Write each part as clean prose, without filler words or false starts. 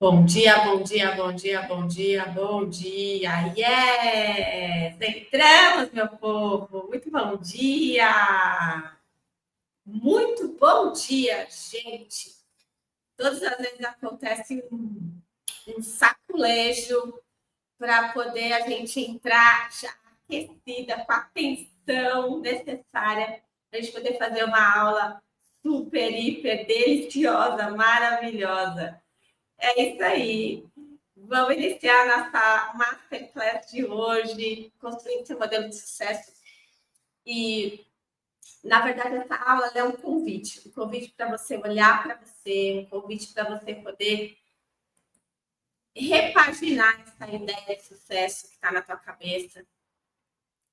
Bom dia, bom dia, bom dia, bom dia, bom dia. Yes! Entramos, meu povo. Muito bom dia. Muito bom dia, gente. Todas as vezes acontece um saculejo para poder a gente entrar já aquecida, com a atenção necessária para a gente poder fazer uma aula super, hiper deliciosa, maravilhosa. É isso aí. Vamos iniciar nossa masterclass de hoje, construindo seu modelo de sucesso. E, na verdade, essa aula é um convite para você olhar para você, um convite para você poder repaginar essa ideia de sucesso que está na tua cabeça.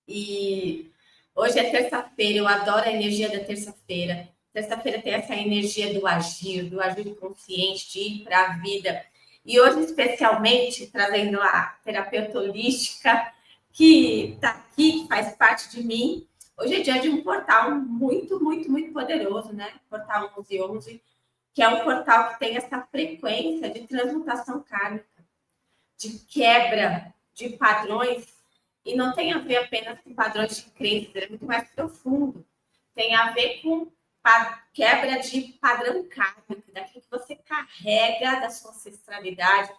E hoje é terça-feira, eu adoro a energia da terça-feira. Terça-feira tem essa energia do agir consciente, de ir para a vida. E hoje, especialmente, trazendo a terapeuta holística que está aqui, que faz parte de mim. Hoje é dia de um portal muito, muito, muito poderoso, né? Portal 1111, que é um portal que tem essa frequência de transmutação kármica, de quebra de padrões, e não tem a ver apenas com padrões de crença, é muito mais profundo. Tem a ver com quebra de padrão kármico, daquilo que você carrega da sua ancestralidade,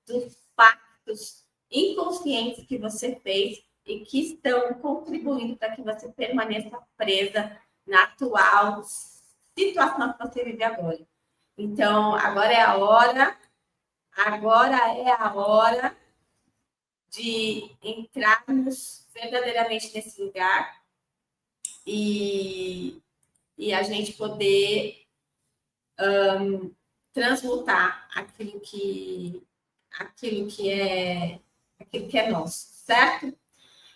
dos pactos inconscientes que você fez e que estão contribuindo para que você permaneça presa na atual situação que você vive agora. Então, agora é a hora de entrarmos verdadeiramente nesse lugar e a gente poder transmutar aquilo que é nosso, certo?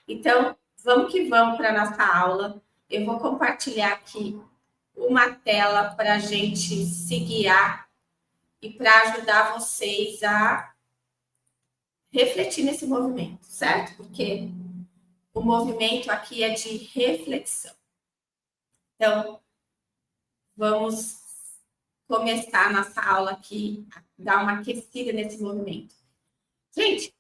Então, vamos que vamos para a nossa aula. Eu vou compartilhar aqui uma tela para a gente se guiar e para ajudar vocês a refletir nesse movimento, certo? Porque o movimento aqui é de reflexão. Então, vamos começar a nossa aula aqui, dar uma aquecida nesse movimento. Gente,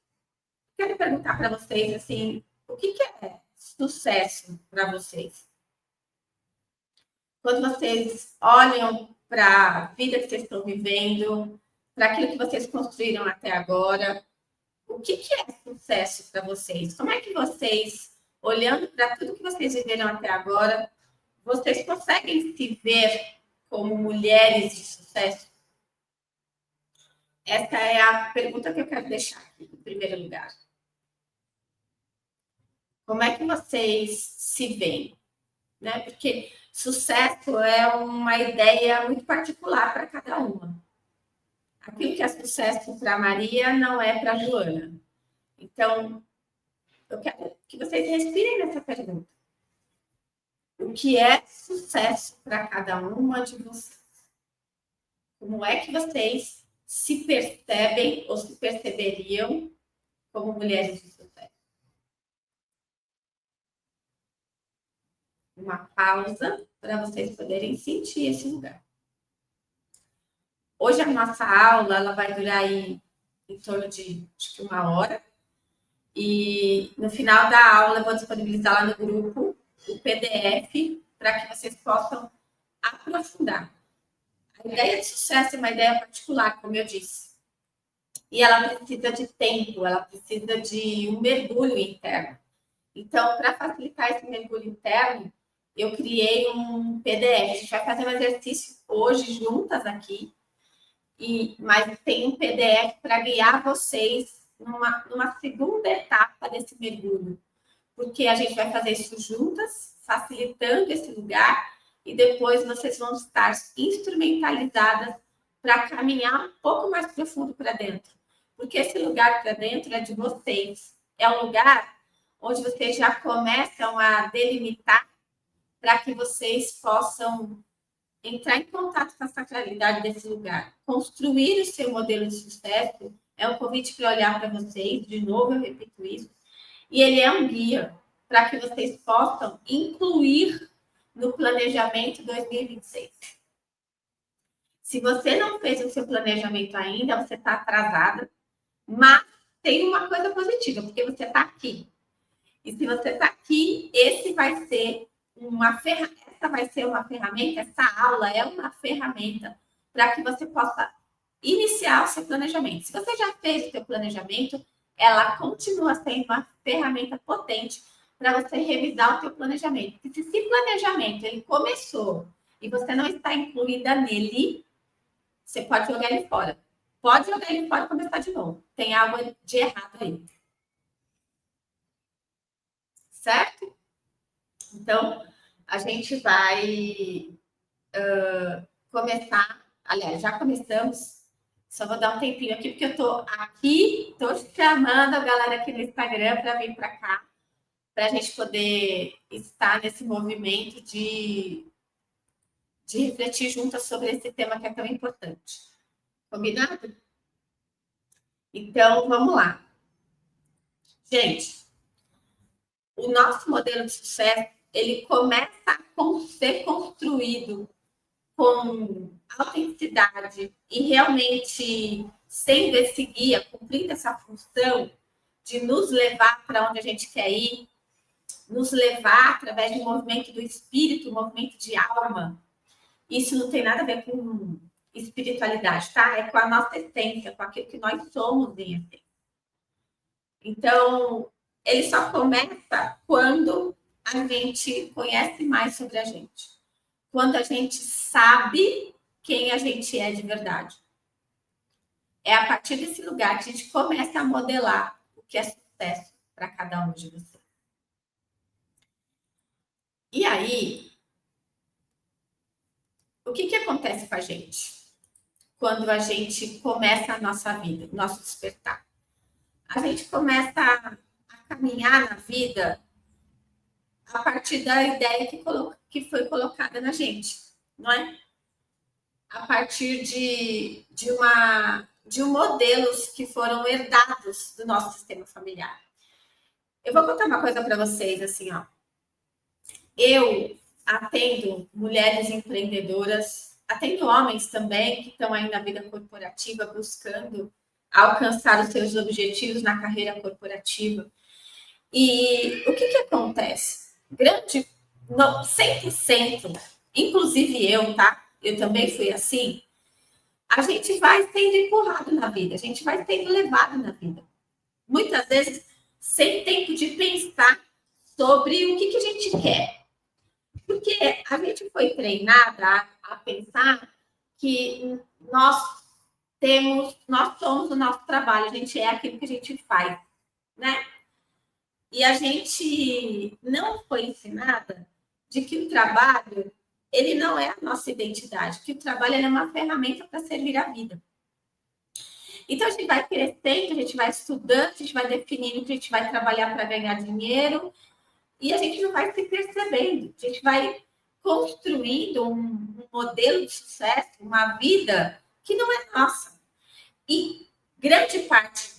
quero perguntar para vocês, assim, o que é sucesso para vocês? Quando vocês olham para a vida que vocês estão vivendo, para aquilo que vocês construíram até agora, o que é sucesso para vocês? Como é que vocês, olhando para tudo que vocês viveram até agora, vocês conseguem se ver como mulheres de sucesso? Essa é a pergunta que eu quero deixar aqui, em primeiro lugar. Como é que vocês se veem? Né? Porque sucesso é uma ideia muito particular para cada uma. Aquilo que é sucesso para a Maria não é para a Joana. Então, eu quero que vocês respirem nessa pergunta. O que é sucesso para cada uma de vocês? Como é que vocês se percebem ou se perceberiam como mulheres de sucesso? Uma pausa para vocês poderem sentir esse lugar. Hoje a nossa aula ela vai durar aí em torno de acho que 1 hora. E no final da aula eu vou disponibilizar lá no grupo o PDF para que vocês possam aprofundar. A ideia de sucesso é uma ideia particular, como eu disse. E ela precisa de tempo, ela precisa de um mergulho interno. Então, para facilitar esse mergulho interno, eu criei um PDF. A gente vai fazer um exercício hoje juntas aqui, mas tem um PDF para guiar vocês numa segunda etapa desse mergulho. Porque a gente vai fazer isso juntas, facilitando esse lugar, e depois vocês vão estar instrumentalizadas para caminhar um pouco mais profundo para dentro. Porque esse lugar para dentro é de vocês. É um lugar onde vocês já começam a delimitar para que vocês possam entrar em contato com a sacralidade desse lugar. Construir o seu modelo de sucesso é um convite para olhar para vocês, de novo eu repito isso, e ele é um guia para que vocês possam incluir no planejamento 2026. Se você não fez o seu planejamento ainda, você está atrasada, mas tem uma coisa positiva, porque você está aqui. E se você está aqui, essa vai ser uma ferramenta, essa aula é uma ferramenta para que você possa iniciar o seu planejamento. Se você já fez o seu planejamento, ela continua sendo uma ferramenta potente para você revisar o seu planejamento. Porque se esse planejamento ele começou e você não está incluída nele, você pode jogar ele fora. Pode jogar ele fora e começar de novo. Tem algo de errado aí. Certo? Então, a gente vai começar. Aliás, já começamos. Só vou dar um tempinho aqui, porque eu estou aqui, estou chamando a galera aqui no Instagram para vir para cá, para a gente poder estar nesse movimento de refletir juntas sobre esse tema que é tão importante. Combinado? Então, vamos lá. Gente, o nosso modelo de sucesso, ele começa a ser construído com autenticidade e realmente sendo esse guia, cumprindo essa função de nos levar para onde a gente quer ir, nos levar através do movimento do espírito, movimento de alma. Isso não tem nada a ver com espiritualidade, tá? É com a nossa essência, com aquilo que nós somos em essência. Então, ele só começa quando a gente conhece mais sobre a gente. Quando a gente sabe quem a gente é de verdade. É a partir desse lugar que a gente começa a modelar o que é sucesso para cada um de vocês. E aí, o que acontece com a gente quando a gente começa a nossa vida, nosso despertar? A gente começa a caminhar na vida a partir da ideia que foi colocada na gente, não é? A partir de modelos que foram herdados do nosso sistema familiar. Eu vou contar uma coisa para vocês, assim, ó. Eu atendo mulheres empreendedoras, atendo homens também que estão aí na vida corporativa buscando alcançar os seus objetivos na carreira corporativa. E o que acontece? 100%, inclusive eu, tá? Eu também fui assim. A gente vai sendo empurrado na vida, a gente vai sendo levado na vida. Muitas vezes, sem tempo de pensar sobre o que a gente quer. Porque a gente foi treinada a pensar que nós somos o nosso trabalho, a gente é aquilo que a gente faz, né? E a gente não foi ensinada de que o trabalho, ele não é a nossa identidade, que o trabalho é uma ferramenta para servir a vida. Então, a gente vai crescendo, a gente vai estudando, a gente vai definindo que a gente vai trabalhar para ganhar dinheiro e a gente não vai se percebendo. A gente vai construindo um modelo de sucesso, uma vida que não é nossa. E grande parte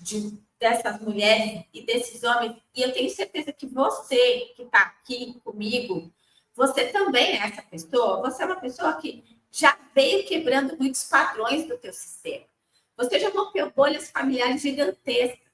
dessas mulheres e desses homens, e eu tenho certeza que você que está aqui comigo, você também é essa pessoa, você é uma pessoa que já veio quebrando muitos padrões do teu sistema. Você já rompeu bolhas familiares gigantescas.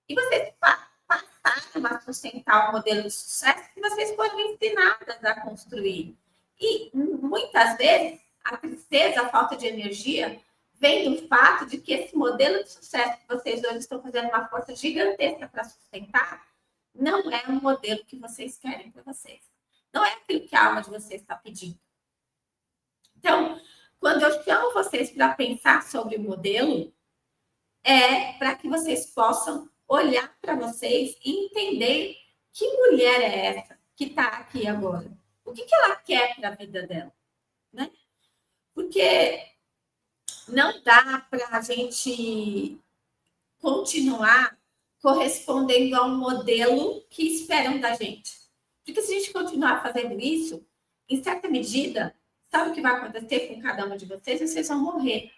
E vocês passaram a sustentar um modelo de sucesso que vocês foram ensinadas a construir. E muitas vezes a tristeza, a falta de energia vem do fato de que esse modelo de sucesso que vocês hoje estão fazendo uma força gigantesca para sustentar não é um modelo que vocês querem para vocês. Não é aquilo que a alma de vocês está pedindo. Então, quando eu chamo vocês para pensar sobre o modelo, é para que vocês possam olhar para vocês e entender que mulher é essa que está aqui agora. O que ela quer para a vida dela, né? Porque não dá para a gente continuar correspondendo a um modelo que esperam da gente. Porque se a gente continuar fazendo isso, em certa medida, sabe o que vai acontecer com cada uma de vocês? Vocês vão morrer.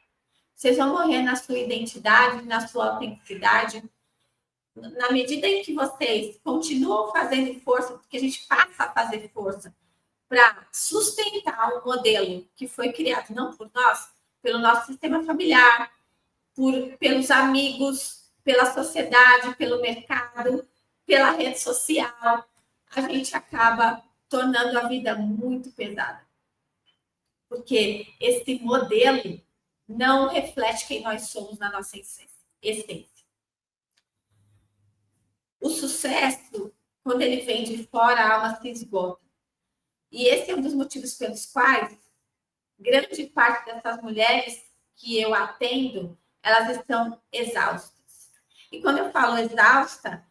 Vocês vão morrer na sua identidade, na sua autenticidade. Na medida em que vocês continuam fazendo força, porque a gente passa a fazer força para sustentar um modelo que foi criado não por nós, pelo nosso sistema familiar, pelos amigos, pela sociedade, pelo mercado, pela rede social, a gente acaba tornando a vida muito pesada. Porque esse modelo não reflete quem nós somos na nossa essência. O sucesso, quando ele vem de fora, a alma se esgota. E esse é um dos motivos pelos quais grande parte dessas mulheres que eu atendo, elas estão exaustas. E quando eu falo exausta,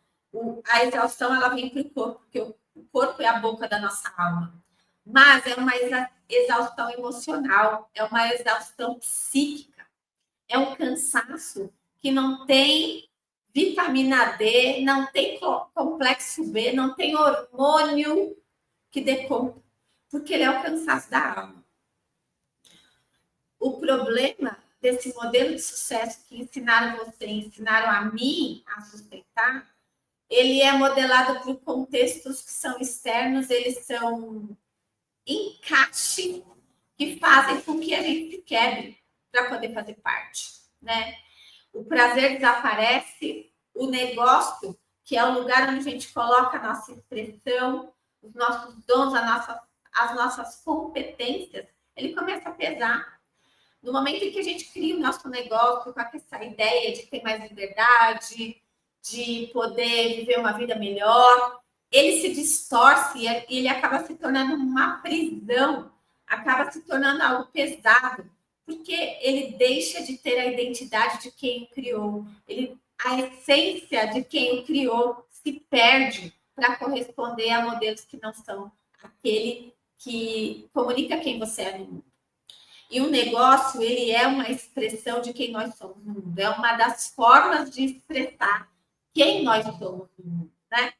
a exaustão ela vem para o corpo, porque o corpo é a boca da nossa alma. Mas é uma exaustão emocional, é uma exaustão psíquica, é um cansaço que não tem vitamina D, não tem complexo B, não tem hormônio que dê conta, porque ele é o cansaço da alma. O problema desse modelo de sucesso que ensinaram a mim a sustentar, ele é modelado por contextos que são externos, eles são encaixe que fazem com que a gente se quebre para poder fazer parte, né? O prazer desaparece, o negócio, que é o lugar onde a gente coloca a nossa expressão, os nossos dons, as nossas competências, ele começa a pesar. No momento em que a gente cria o nosso negócio com essa ideia de ter mais liberdade, de poder viver uma vida melhor, ele se distorce e ele acaba se tornando uma prisão, acaba se tornando algo pesado, porque ele deixa de ter a identidade de quem o criou, a essência de quem o criou se perde para corresponder a modelos que não são aquele que comunica quem você é no mundo. E o negócio, ele é uma expressão de quem nós somos no mundo, é uma das formas de expressar quem nós somos no mundo, né?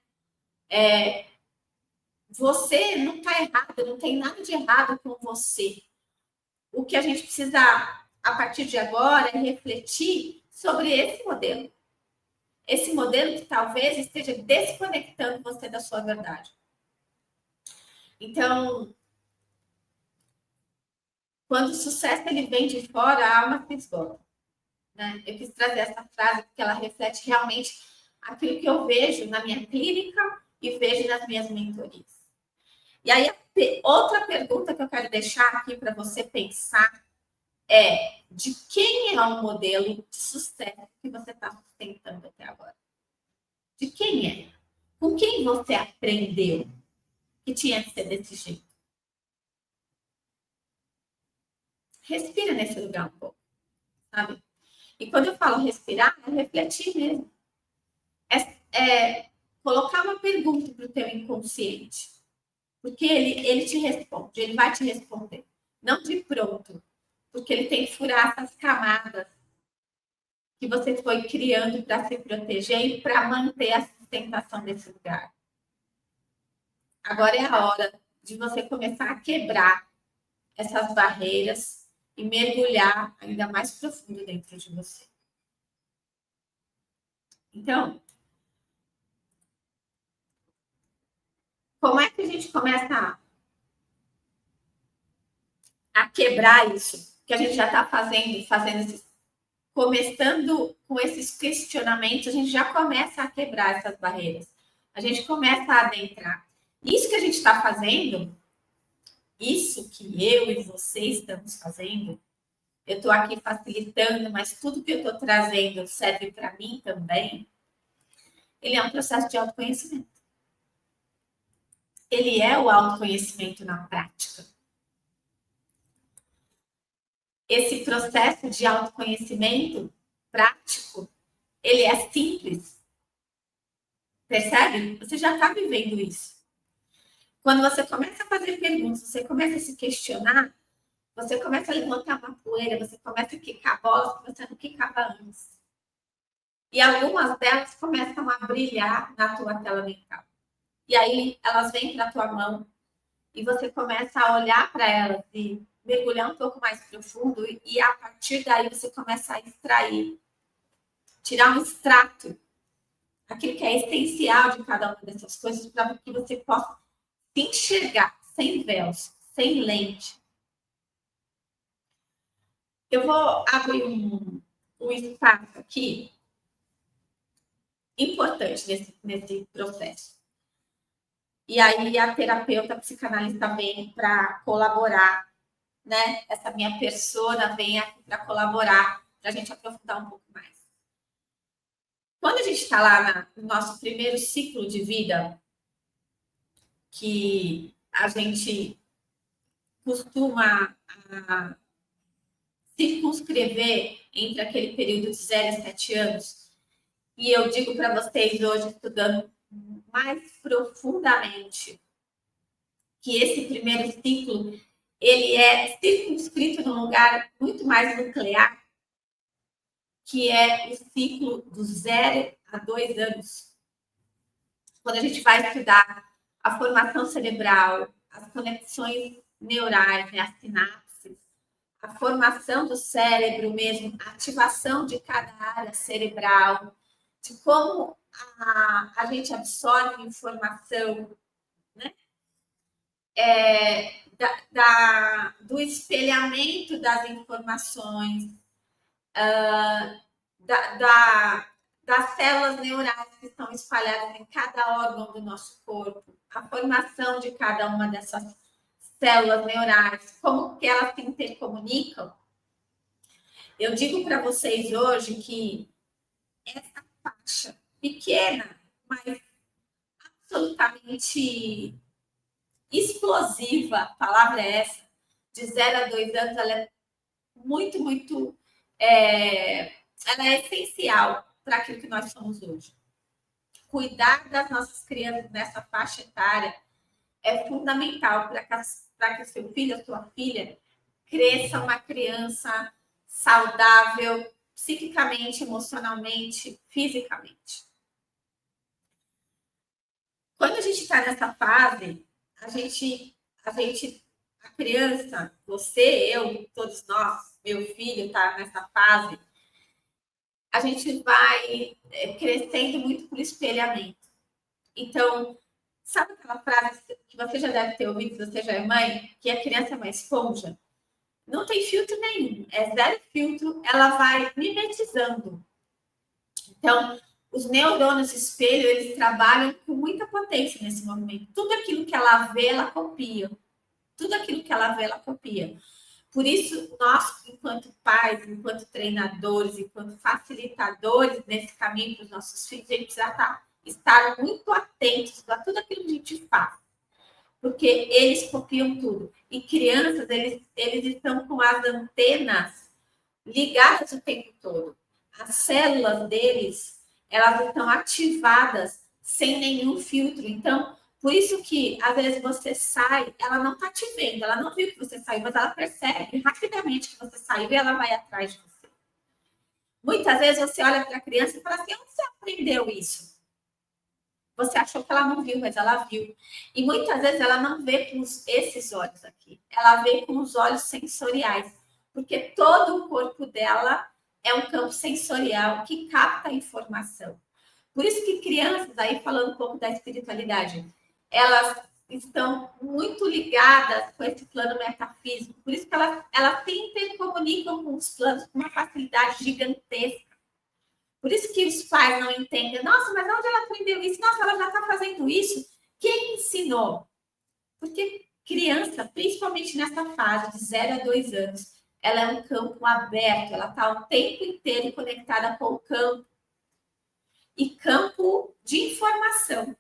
Você não está errado, não tem nada de errado com você. O que a gente precisa, a partir de agora, é refletir sobre esse modelo. Esse modelo que talvez esteja desconectando você da sua verdade. Então, quando o sucesso ele vem de fora, a alma se esgota. Né? Eu quis trazer essa frase porque ela reflete realmente aquilo que eu vejo na minha clínica e vejo nas minhas mentorias. E aí, outra pergunta que eu quero deixar aqui para você pensar é: de quem é o modelo de sucesso que você está sustentando até agora? De quem é? Com quem você aprendeu que tinha que ser desse jeito? Respira nesse lugar um pouco, sabe? E quando eu falo respirar, é refletir mesmo. É colocar uma pergunta para o teu inconsciente. Porque ele te responde, ele vai te responder. Não de pronto. Porque ele tem que furar essas camadas que você foi criando para se proteger e para manter a sustentação desse lugar. Agora é a hora de você começar a quebrar essas barreiras e mergulhar ainda mais profundo dentro de você. Então, como é que a gente começa a quebrar isso? Que a gente já está fazendo começando com esses questionamentos, a gente já começa a quebrar essas barreiras. A gente começa a adentrar. Isso que a gente está fazendo, isso que eu e você estamos fazendo, eu estou aqui facilitando, mas tudo que eu estou trazendo serve para mim também. Ele é um processo de autoconhecimento. Ele é o autoconhecimento na prática. Esse processo de autoconhecimento prático, ele é simples. Percebe? Você já está vivendo isso. Quando você começa a fazer perguntas, você começa a se questionar, você começa a levantar uma poeira, você começa a quicar bolas que você não quicava antes. E algumas delas começam a brilhar na tua tela mental. E aí elas vêm para a tua mão e você começa a olhar para elas e mergulhar um pouco mais profundo e a partir daí você começa a extrair, tirar um extrato, aquilo que é essencial de cada uma dessas coisas para que você possa se enxergar sem véus, sem lente. Eu vou abrir um espaço aqui importante nesse processo. E aí a terapeuta a psicanalista vem para colaborar, né? Essa minha persona vem aqui para colaborar, para a gente aprofundar um pouco mais. Quando a gente está lá no nosso primeiro ciclo de vida, que a gente costuma circunscrever entre aquele período de 0 a 7 anos, e eu digo para vocês hoje, estudando mais profundamente, que esse primeiro ciclo ele é circunscrito num lugar muito mais nuclear, que é o ciclo do 0 a 2 anos. Quando a gente vai estudar a formação cerebral, as conexões neurais, né, as sinapses, a formação do cérebro mesmo, a ativação de cada área cerebral, de como a gente absorve informação, né? Do espelhamento das informações, das células neurais que estão espalhadas em cada órgão do nosso corpo, a formação de cada uma dessas células neurais, como que elas se intercomunicam. Eu digo para vocês hoje que essa faixa pequena, mas absolutamente explosiva, a palavra é essa, de 0 a 2 anos, ela é muito, ela é essencial para aquilo que nós somos hoje. Cuidar das nossas crianças nessa faixa etária é fundamental para que seu filho ou sua filha cresça uma criança saudável, psiquicamente, emocionalmente, fisicamente. Quando a gente está nessa fase, a criança, você, eu, todos nós, meu filho está nessa fase, a gente vai crescendo muito por espelhamento. Então, sabe aquela frase que você já deve ter ouvido, se você já é mãe, que a criança é uma esponja? Não tem filtro nenhum, é zero filtro, ela vai mimetizando. Então, os neurônios espelho, eles trabalham com muita potência nesse momento. Tudo aquilo que ela vê, ela copia. Tudo aquilo que ela vê, ela copia. Por isso, nós, enquanto pais, enquanto treinadores, enquanto facilitadores nesse caminho para os nossos filhos, a gente precisa estar muito atentos a tudo aquilo que a gente faz. Porque eles copiam tudo. E crianças, eles estão com as antenas ligadas o tempo todo. As células deles, elas estão ativadas sem nenhum filtro. Então, por isso que, às vezes, você sai, ela não está te vendo, ela não viu que você saiu, mas ela percebe rapidamente que você saiu e ela vai atrás de você. Muitas vezes você olha para a criança e fala assim, onde você aprendeu isso? Você achou que ela não viu, mas ela viu. E muitas vezes ela não vê com esses olhos aqui, ela vê com os olhos sensoriais, porque todo o corpo dela é um campo sensorial que capta a informação. Por isso que crianças, aí falando um pouco da espiritualidade, elas estão muito ligadas com esse plano metafísico. Por isso que elas se intercomunicam com os planos com uma facilidade gigantesca. Por isso que os pais não entendem. Nossa, mas onde ela aprendeu isso? Nossa, ela já está fazendo isso. Quem ensinou? Porque criança, principalmente nessa fase de 0 a 2 anos, ela é um campo aberto. Ela está o tempo inteiro conectada com o campo. E campo de informação.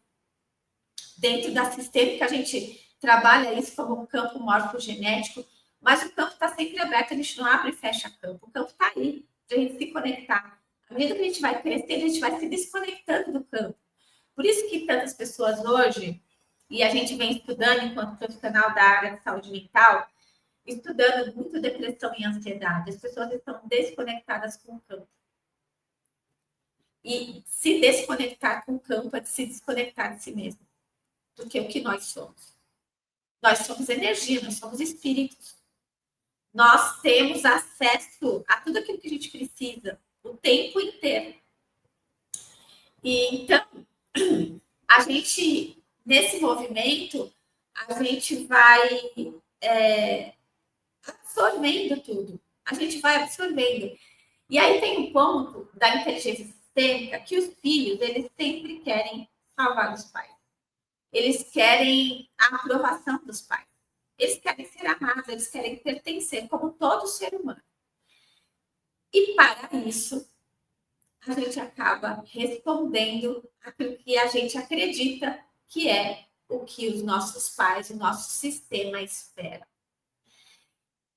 Dentro da sistêmica, a gente trabalha isso como um campo morfogenético, mas o campo está sempre aberto, a gente não abre e fecha campo. O campo está aí, para a gente se conectar. À medida que a gente vai crescendo, a gente vai se desconectando do campo. Por isso que tantas pessoas hoje, e a gente vem estudando enquanto profissional da área de saúde mental, estudando muito depressão e ansiedade. As pessoas estão desconectadas com o campo. E se desconectar com o campo é de se desconectar de si mesmo. Porque o que nós somos? Nós somos energia, nós somos espíritos. Nós temos acesso a tudo aquilo que a gente precisa o tempo inteiro. E então, a gente, nesse movimento, a gente vai absorvendo tudo. a gente vai absorvendo. E aí tem um ponto da inteligência sistêmica que os filhos, eles sempre querem salvar os pais. Eles querem a aprovação dos pais. Eles querem ser amados, eles querem pertencer, como todo ser humano. E para isso, a gente acaba respondendo aquilo que a gente acredita que é o que os nossos pais, o nosso sistema espera.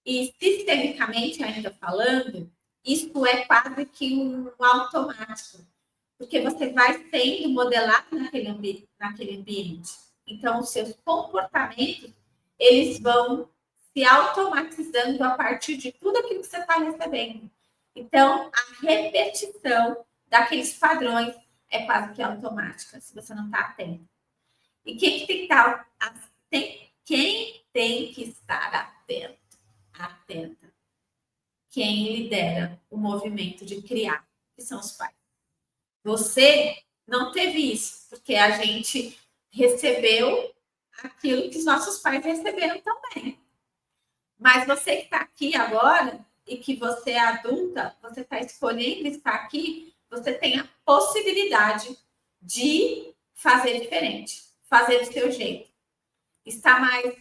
E sistemicamente, ainda falando, isso é quase que um automático, porque você vai sendo modelado naquele ambiente. Então, os seus comportamentos, eles vão se automatizando a partir de tudo aquilo que você está recebendo. Então, a repetição daqueles padrões é quase que automática, se você não está atento. E quem tem que estar atento? Atenta. Quem lidera o movimento de criar, que são os pais. Você não teve isso, porque a gente recebeu aquilo que os nossos pais receberam também. Mas você que está aqui agora e que você é adulta, você está escolhendo estar aqui, você tem a possibilidade de fazer diferente, fazer do seu jeito. Estar mais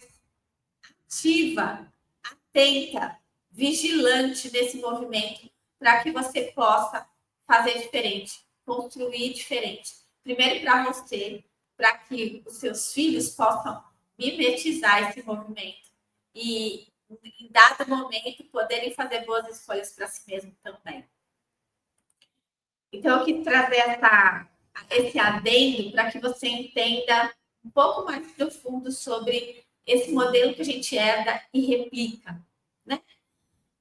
ativa, atenta, vigilante nesse movimento para que você possa fazer diferente, construir diferente. Primeiro para você, para que os seus filhos possam mimetizar esse movimento e, em dado momento, poderem fazer boas escolhas para si mesmo também. Então, eu quis trazer esse adendo para que você entenda um pouco mais profundo sobre esse modelo que a gente herda e replica, né?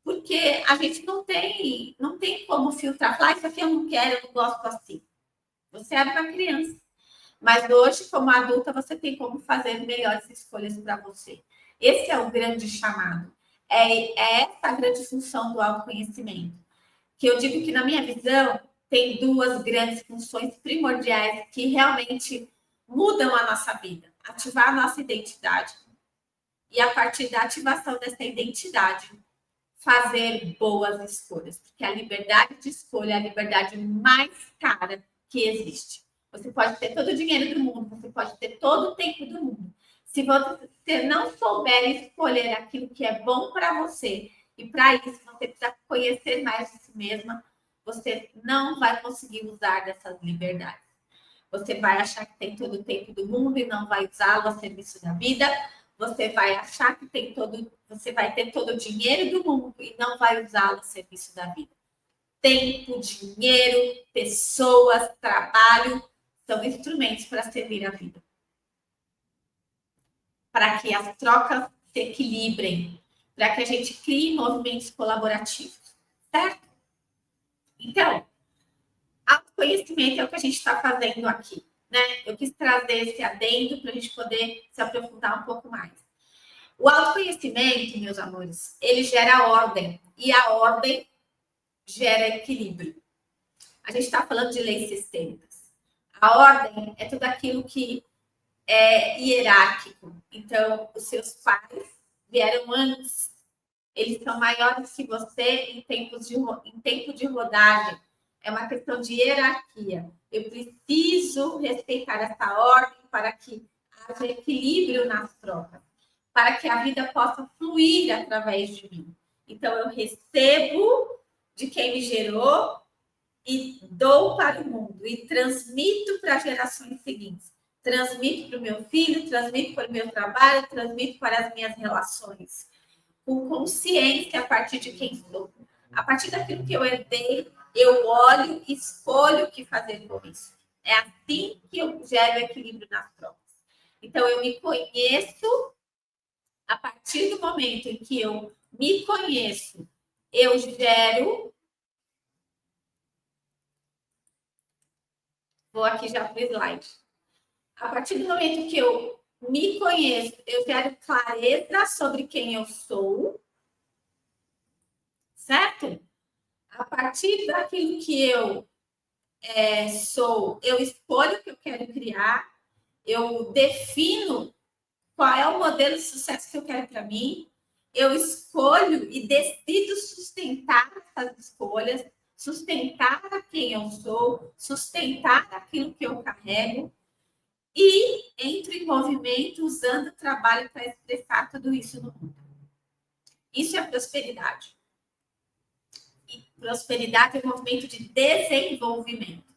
Porque a gente não tem como filtrar, falar, isso aqui eu não quero, eu não gosto assim. Você é uma criança. Mas hoje, como adulta, você tem como fazer melhores escolhas para você. Esse é o grande chamado. É essa a grande função do autoconhecimento. Que eu digo que, na minha visão, tem duas grandes funções primordiais que realmente mudam a nossa vida. Ativar a nossa identidade. E a partir da ativação dessa identidade, fazer boas escolhas. Porque a liberdade de escolha é a liberdade mais cara que existe. Você pode ter todo o dinheiro do mundo, você pode ter todo o tempo do mundo. Se você não souber escolher aquilo que é bom para você, e para isso você precisa conhecer mais de si mesma, você não vai conseguir usar dessas liberdades. Você vai achar que tem todo o tempo do mundo e não vai usá-lo a serviço da vida. Você vai achar que você vai ter todo o dinheiro do mundo e não vai usá-lo a serviço da vida. Tempo, dinheiro, pessoas, trabalho são instrumentos para servir a vida. Para que as trocas se equilibrem, para que a gente crie movimentos colaborativos, certo? Então, autoconhecimento é o que a gente está fazendo aqui, né? Eu quis trazer esse adendo para a gente poder se aprofundar um pouco mais. O autoconhecimento, meus amores, ele gera ordem, e a ordem gera equilíbrio. A gente está falando de leis sistêmicas. A ordem é tudo aquilo que é hierárquico. Então, os seus pais vieram antes. Eles são maiores que você em tempo de rodagem. É uma questão de hierarquia. Eu preciso respeitar essa ordem para que haja equilíbrio nas trocas, para que a vida possa fluir através de mim. Então, eu recebo de quem me gerou e dou para o mundo e transmito para as gerações seguintes. Transmito para o meu filho, transmito para o meu trabalho, transmito para as minhas relações. Com consciência a partir de quem sou. A partir daquilo que eu herdei, eu olho e escolho o que fazer com isso. É assim que eu gero equilíbrio nas trocas. Então, eu me conheço. A partir do momento em que eu me conheço, eu gero. Vou aqui já para o slide. A partir do momento que eu me conheço, eu gero clareza sobre quem eu sou, certo? A partir daquilo que eu sou, eu escolho o que eu quero criar, eu defino qual é o modelo de sucesso que eu quero para mim, eu escolho e decido sustentar essas escolhas, sustentar a quem eu sou, sustentar aquilo que eu carrego e entro em movimento usando o trabalho para expressar tudo isso no mundo. Isso é prosperidade. E prosperidade é um movimento de desenvolvimento.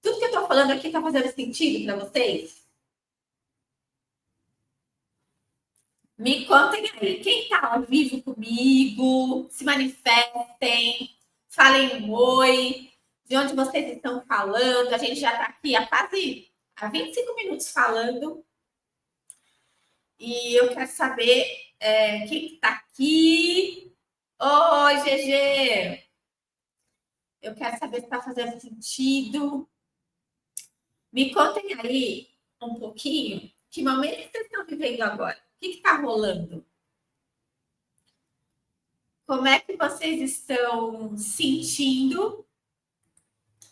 Tudo que eu estou falando aqui está fazendo sentido para vocês? Me contem aí, quem está ao vivo comigo, se manifestem, falem um oi, de onde vocês estão falando. A gente já está aqui há 25 minutos falando. E eu quero saber quem está aqui. Oi, GG! Eu quero saber se está fazendo sentido. Me contem aí um pouquinho que momento vocês estão vivendo agora. O que está rolando? Como é que vocês estão sentindo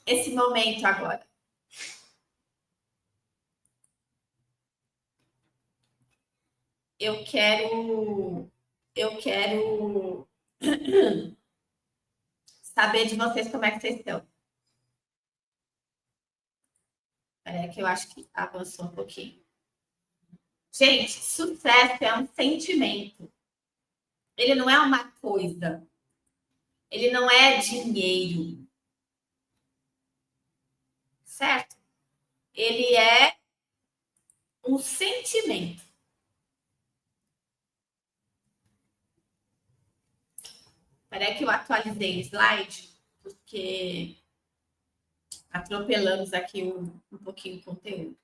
esse momento agora? Eu quero saber de vocês como é que vocês estão. É que eu acho que avançou um pouquinho. Gente, sucesso é um sentimento. Ele não é uma coisa. Ele não é dinheiro. Certo? Ele é um sentimento. Parece que eu atualizei o slide, porque atropelamos aqui um pouquinho o conteúdo.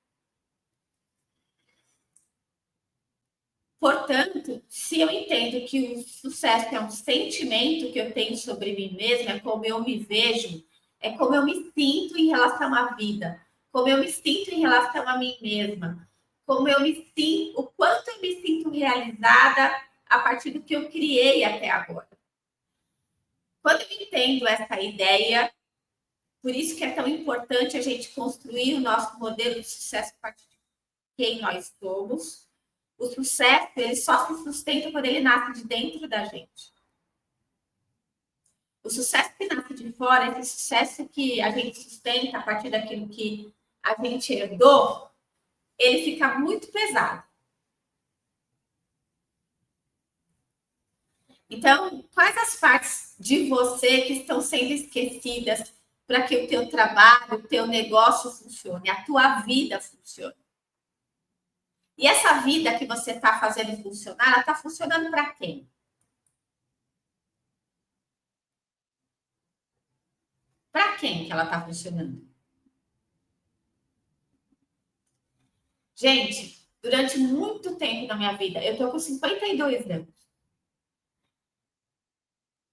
Portanto, se eu entendo que o sucesso é um sentimento que eu tenho sobre mim mesma, é como eu me vejo, é como eu me sinto em relação à vida, como eu me sinto em relação a mim mesma, como eu me sinto, o quanto eu me sinto realizada a partir do que eu criei até agora. Quando eu entendo essa ideia, por isso que é tão importante a gente construir o nosso modelo de sucesso a partir de quem nós somos. O sucesso, ele só se sustenta quando ele nasce de dentro da gente. O sucesso que nasce de fora, esse sucesso que a gente sustenta a partir daquilo que a gente herdou, ele fica muito pesado. Então, quais as partes de você que estão sendo esquecidas para que o teu trabalho, o teu negócio funcione, a tua vida funcione? E essa vida que você está fazendo funcionar, ela está funcionando para quem? Para quem que ela está funcionando? Gente, durante muito tempo na minha vida, eu estou com 52 anos.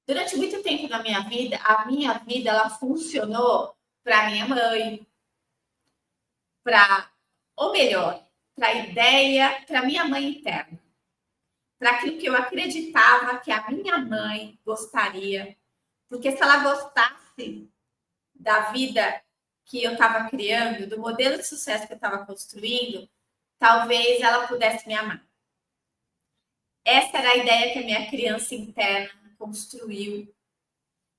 Durante muito tempo na minha vida, a minha vida ela funcionou para minha mãe, ou melhor, para a ideia, para minha mãe interna, para aquilo que eu acreditava que a minha mãe gostaria, porque se ela gostasse da vida que eu estava criando, do modelo de sucesso que eu estava construindo, talvez ela pudesse me amar. Essa era a ideia que a minha criança interna construiu.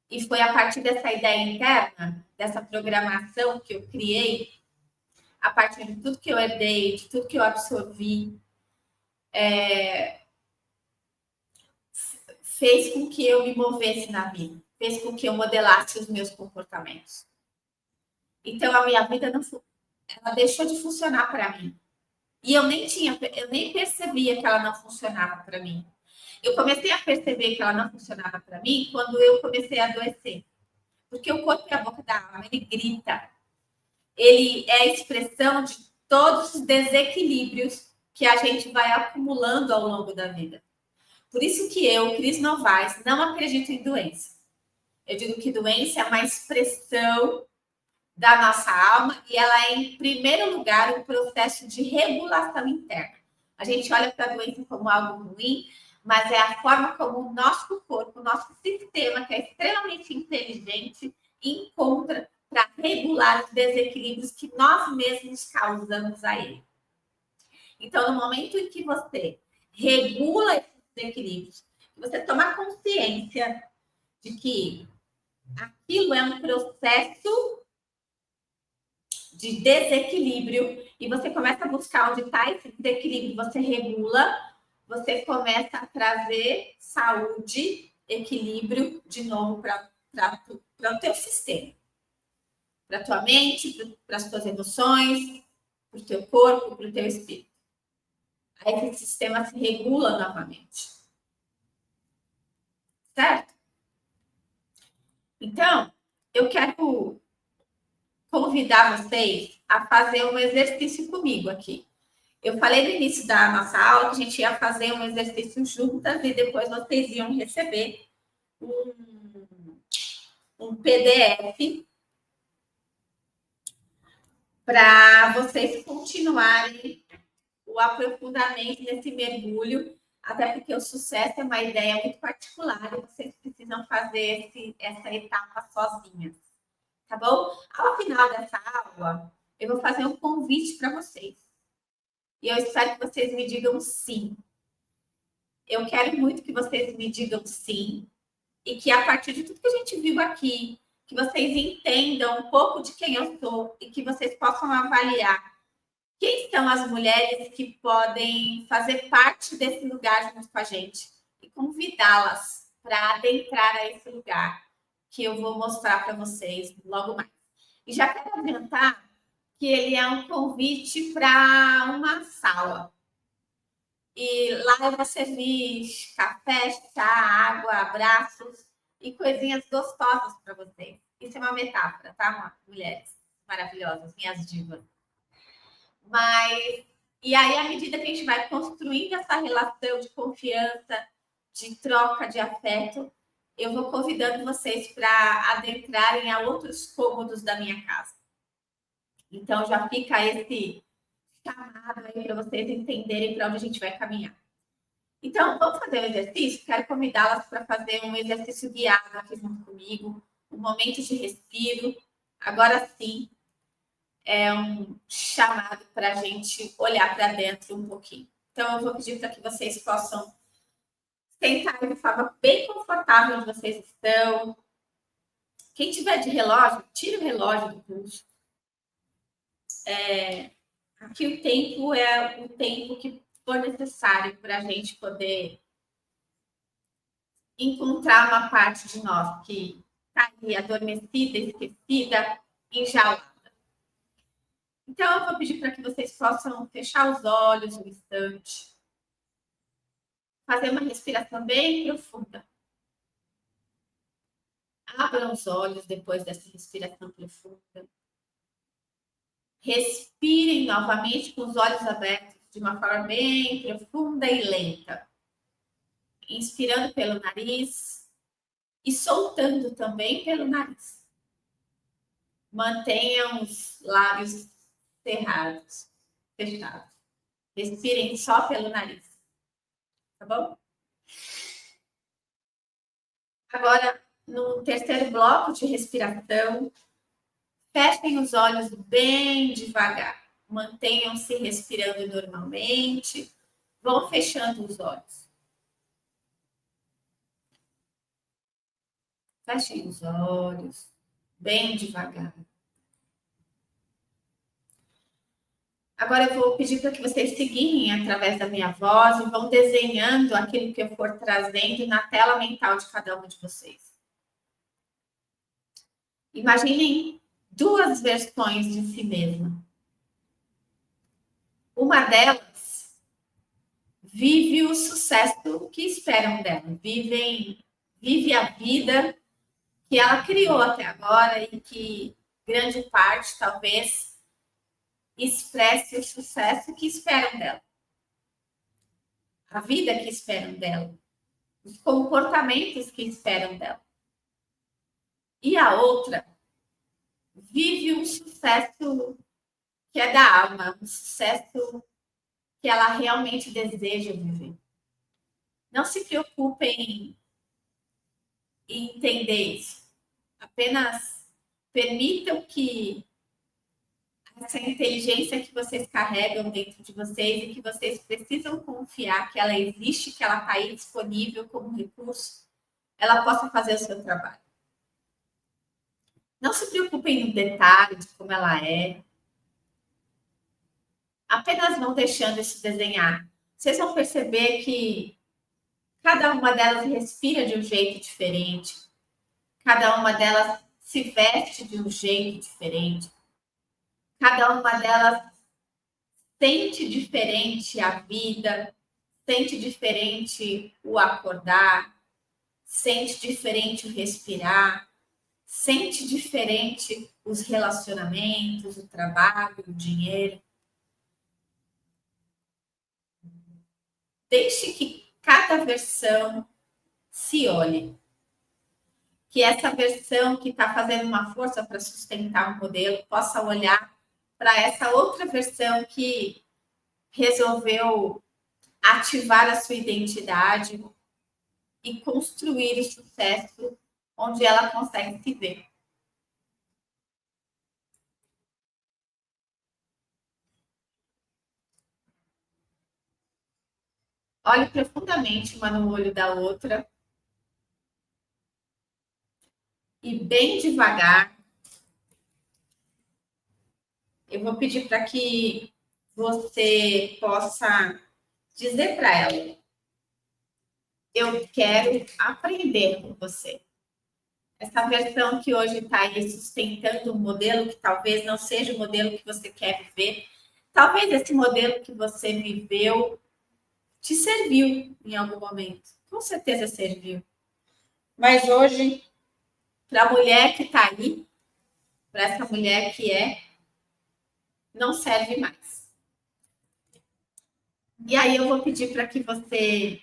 E foi a partir dessa ideia interna, dessa programação que eu criei, a partir de tudo que eu herdei, de tudo que eu absorvi, fez com que eu me movesse na vida, fez com que eu modelasse os meus comportamentos. Então, a minha vida não, ela deixou de funcionar para mim. E eu nem percebia que ela não funcionava para mim. Eu comecei a perceber que ela não funcionava para mim quando eu comecei a adoecer. Porque o corpo é a boca da alma, ele grita. Ele é a expressão de todos os desequilíbrios que a gente vai acumulando ao longo da vida. Por isso que eu, Cris Novaes, não acredito em doença. Eu digo que doença é uma expressão da nossa alma e ela é, em primeiro lugar, um processo de regulação interna. A gente olha para a doença como algo ruim, mas é a forma como o nosso corpo, o nosso sistema, que é extremamente inteligente, encontra para regular os desequilíbrios que nós mesmos causamos a ele. Então, no momento em que você regula esse desequilíbrios. Você toma consciência de que aquilo é um processo de desequilíbrio e você começa a buscar onde está esse desequilíbrio, você regula, você começa a trazer saúde, equilíbrio de novo para o teu sistema, para a tua mente, para as tuas emoções, para o teu corpo, para o teu espírito. Aí esse sistema se regula novamente. Certo? Então, eu quero convidar vocês a fazer um exercício comigo aqui. Eu falei no início da nossa aula que a gente ia fazer um exercício juntas e depois vocês iam receber um PDF para vocês continuarem o aprofundamento nesse mergulho, até porque o sucesso é uma ideia muito particular e vocês precisam fazer essa etapa sozinhas, tá bom? Ao final dessa aula, eu vou fazer um convite para vocês. E eu espero que vocês me digam sim. Eu quero muito que vocês me digam sim. E que a partir de tudo que a gente viu aqui, que vocês entendam um pouco de quem eu sou e que vocês possam avaliar quem são as mulheres que podem fazer parte desse lugar junto com a gente e convidá-las para adentrar a esse lugar que eu vou mostrar para vocês logo mais. E já quero adiantar que ele é um convite para uma sala. E lá eu vou servir café, chá, água, abraços e coisinhas gostosas para vocês. Isso é uma metáfora, tá, mulheres maravilhosas, minhas divas. Mas, e aí, à medida que a gente vai construindo essa relação de confiança, de troca de afeto, eu vou convidando vocês para adentrarem a outros cômodos da minha casa. Então, já fica esse chamado aí para vocês entenderem para onde a gente vai caminhar. Então, vamos fazer um exercício? Quero convidá-las para fazer um exercício guiado aqui junto comigo, um momento de respiro. Agora sim, é um chamado para a gente olhar para dentro um pouquinho. Então, eu vou pedir para que vocês possam sentar de forma bem confortável onde vocês estão. Quem tiver de relógio, tire o relógio do pulso. Aqui o tempo é o tempo que for necessário para a gente poder encontrar uma parte de nós que está ali adormecida, esquecida, enjaulada. Então, eu vou pedir para que vocês possam fechar os olhos um instante, fazer uma respiração bem profunda. Abram os olhos depois dessa respiração profunda. Respirem novamente com os olhos abertos de uma forma bem profunda e lenta. Inspirando pelo nariz e soltando também pelo nariz. Mantenham os lábios fechados. Respirem só pelo nariz. Tá bom? Agora, no terceiro bloco de respiração, fechem os olhos bem devagar. Mantenham-se respirando normalmente. Vão fechando os olhos. Fechem os olhos bem devagar. Agora eu vou pedir para que vocês seguirem através da minha voz e vão desenhando aquilo que eu for trazendo na tela mental de cada um de vocês. Imaginem duas versões de si mesma. Uma delas vive o sucesso que esperam dela, vive a vida que ela criou até agora e que grande parte talvez expresse o sucesso que esperam dela. A vida que esperam dela. Os comportamentos que esperam dela. E a outra vive um sucesso que é da alma, um sucesso que ela realmente deseja viver. Não se preocupem em entender isso. Apenas permitam que essa inteligência que vocês carregam dentro de vocês e que vocês precisam confiar que ela existe, que ela está aí disponível como recurso, ela possa fazer o seu trabalho. Não se preocupem no detalhe de como ela é. Apenas vão deixando isso desenhar. Vocês vão perceber que cada uma delas respira de um jeito diferente. Cada uma delas se veste de um jeito diferente. Cada uma delas sente diferente a vida, sente diferente o acordar, sente diferente o respirar, sente diferente os relacionamentos, o trabalho, o dinheiro. Deixe que cada versão se olhe. Que essa versão que está fazendo uma força para sustentar o modelo possa olhar para essa outra versão que resolveu ativar a sua identidade e construir o sucesso onde ela consegue se ver. Olhe profundamente uma no olho da outra e bem devagar eu vou pedir para que você possa dizer para ela: eu quero aprender com você. Essa versão que hoje está aí sustentando um modelo que talvez não seja o modelo que você quer viver, talvez esse modelo que você viveu te serviu em algum momento. Com certeza serviu. Mas hoje, para a mulher que está aí, para essa mulher que não serve mais. E aí eu vou pedir para que você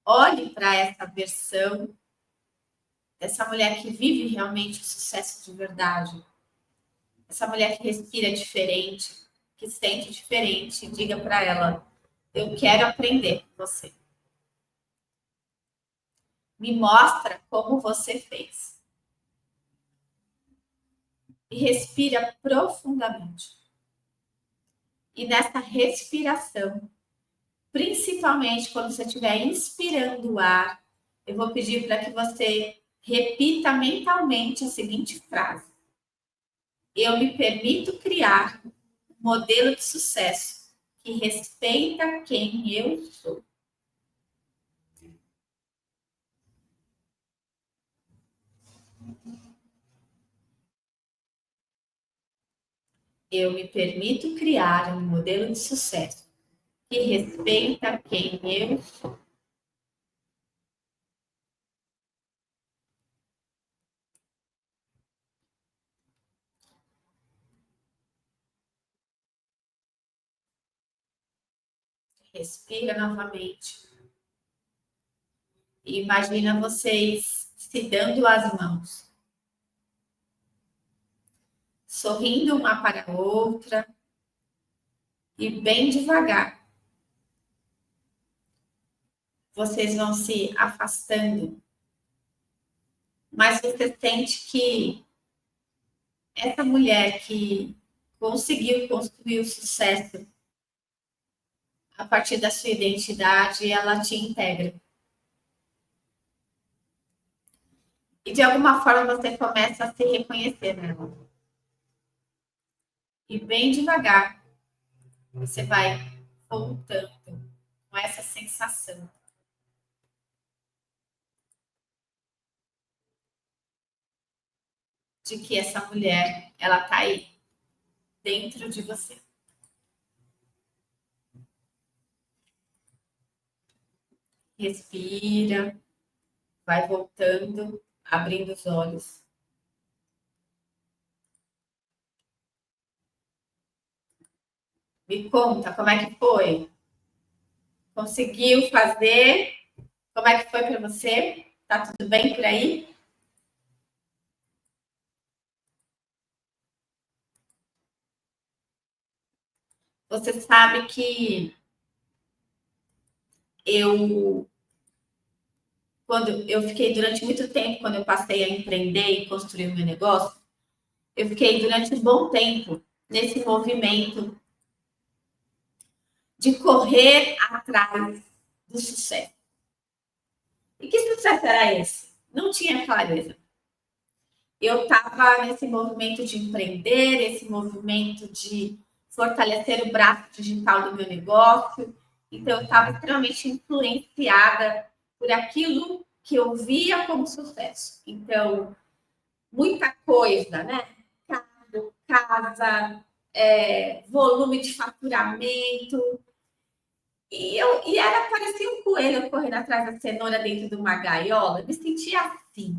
olhe para essa versão dessa mulher que vive realmente o sucesso de verdade. Essa mulher que respira diferente, que sente diferente. Diga para ela: eu quero aprender com você. Me mostra como você fez. E respira profundamente. E nessa respiração, principalmente quando você estiver inspirando o ar, eu vou pedir para que você repita mentalmente a seguinte frase: eu me permito criar um modelo de sucesso que respeita quem eu sou. Eu me permito criar um modelo de sucesso que respeita quem eu sou. Respira novamente. E imagina vocês se dando as mãos. Sorrindo uma para a outra. E bem devagar. Vocês vão se afastando. Mas você sente que essa mulher que conseguiu construir o sucesso a partir da sua identidade, ela te integra. E de alguma forma você começa a se reconhecer nela. E bem devagar, você vai voltando com essa sensação de que essa mulher, ela tá aí, dentro de você. Respira, vai voltando, abrindo os olhos. Me conta, como é que foi? Conseguiu fazer? Como é que foi para você? Tá tudo bem por aí? Você sabe que quando eu fiquei durante muito tempo, quando eu passei a empreender e construir o meu negócio, eu fiquei durante um bom tempo nesse movimento de correr atrás do sucesso. E que sucesso era esse? Não tinha clareza. Eu estava nesse movimento de empreender, esse movimento de fortalecer o braço digital do meu negócio. Então, eu estava extremamente influenciada por aquilo que eu via como sucesso. Então, muita coisa, né? Carro, casa, volume de faturamento. E era, parecia um coelho correndo atrás da cenoura dentro de uma gaiola. Eu me sentia assim.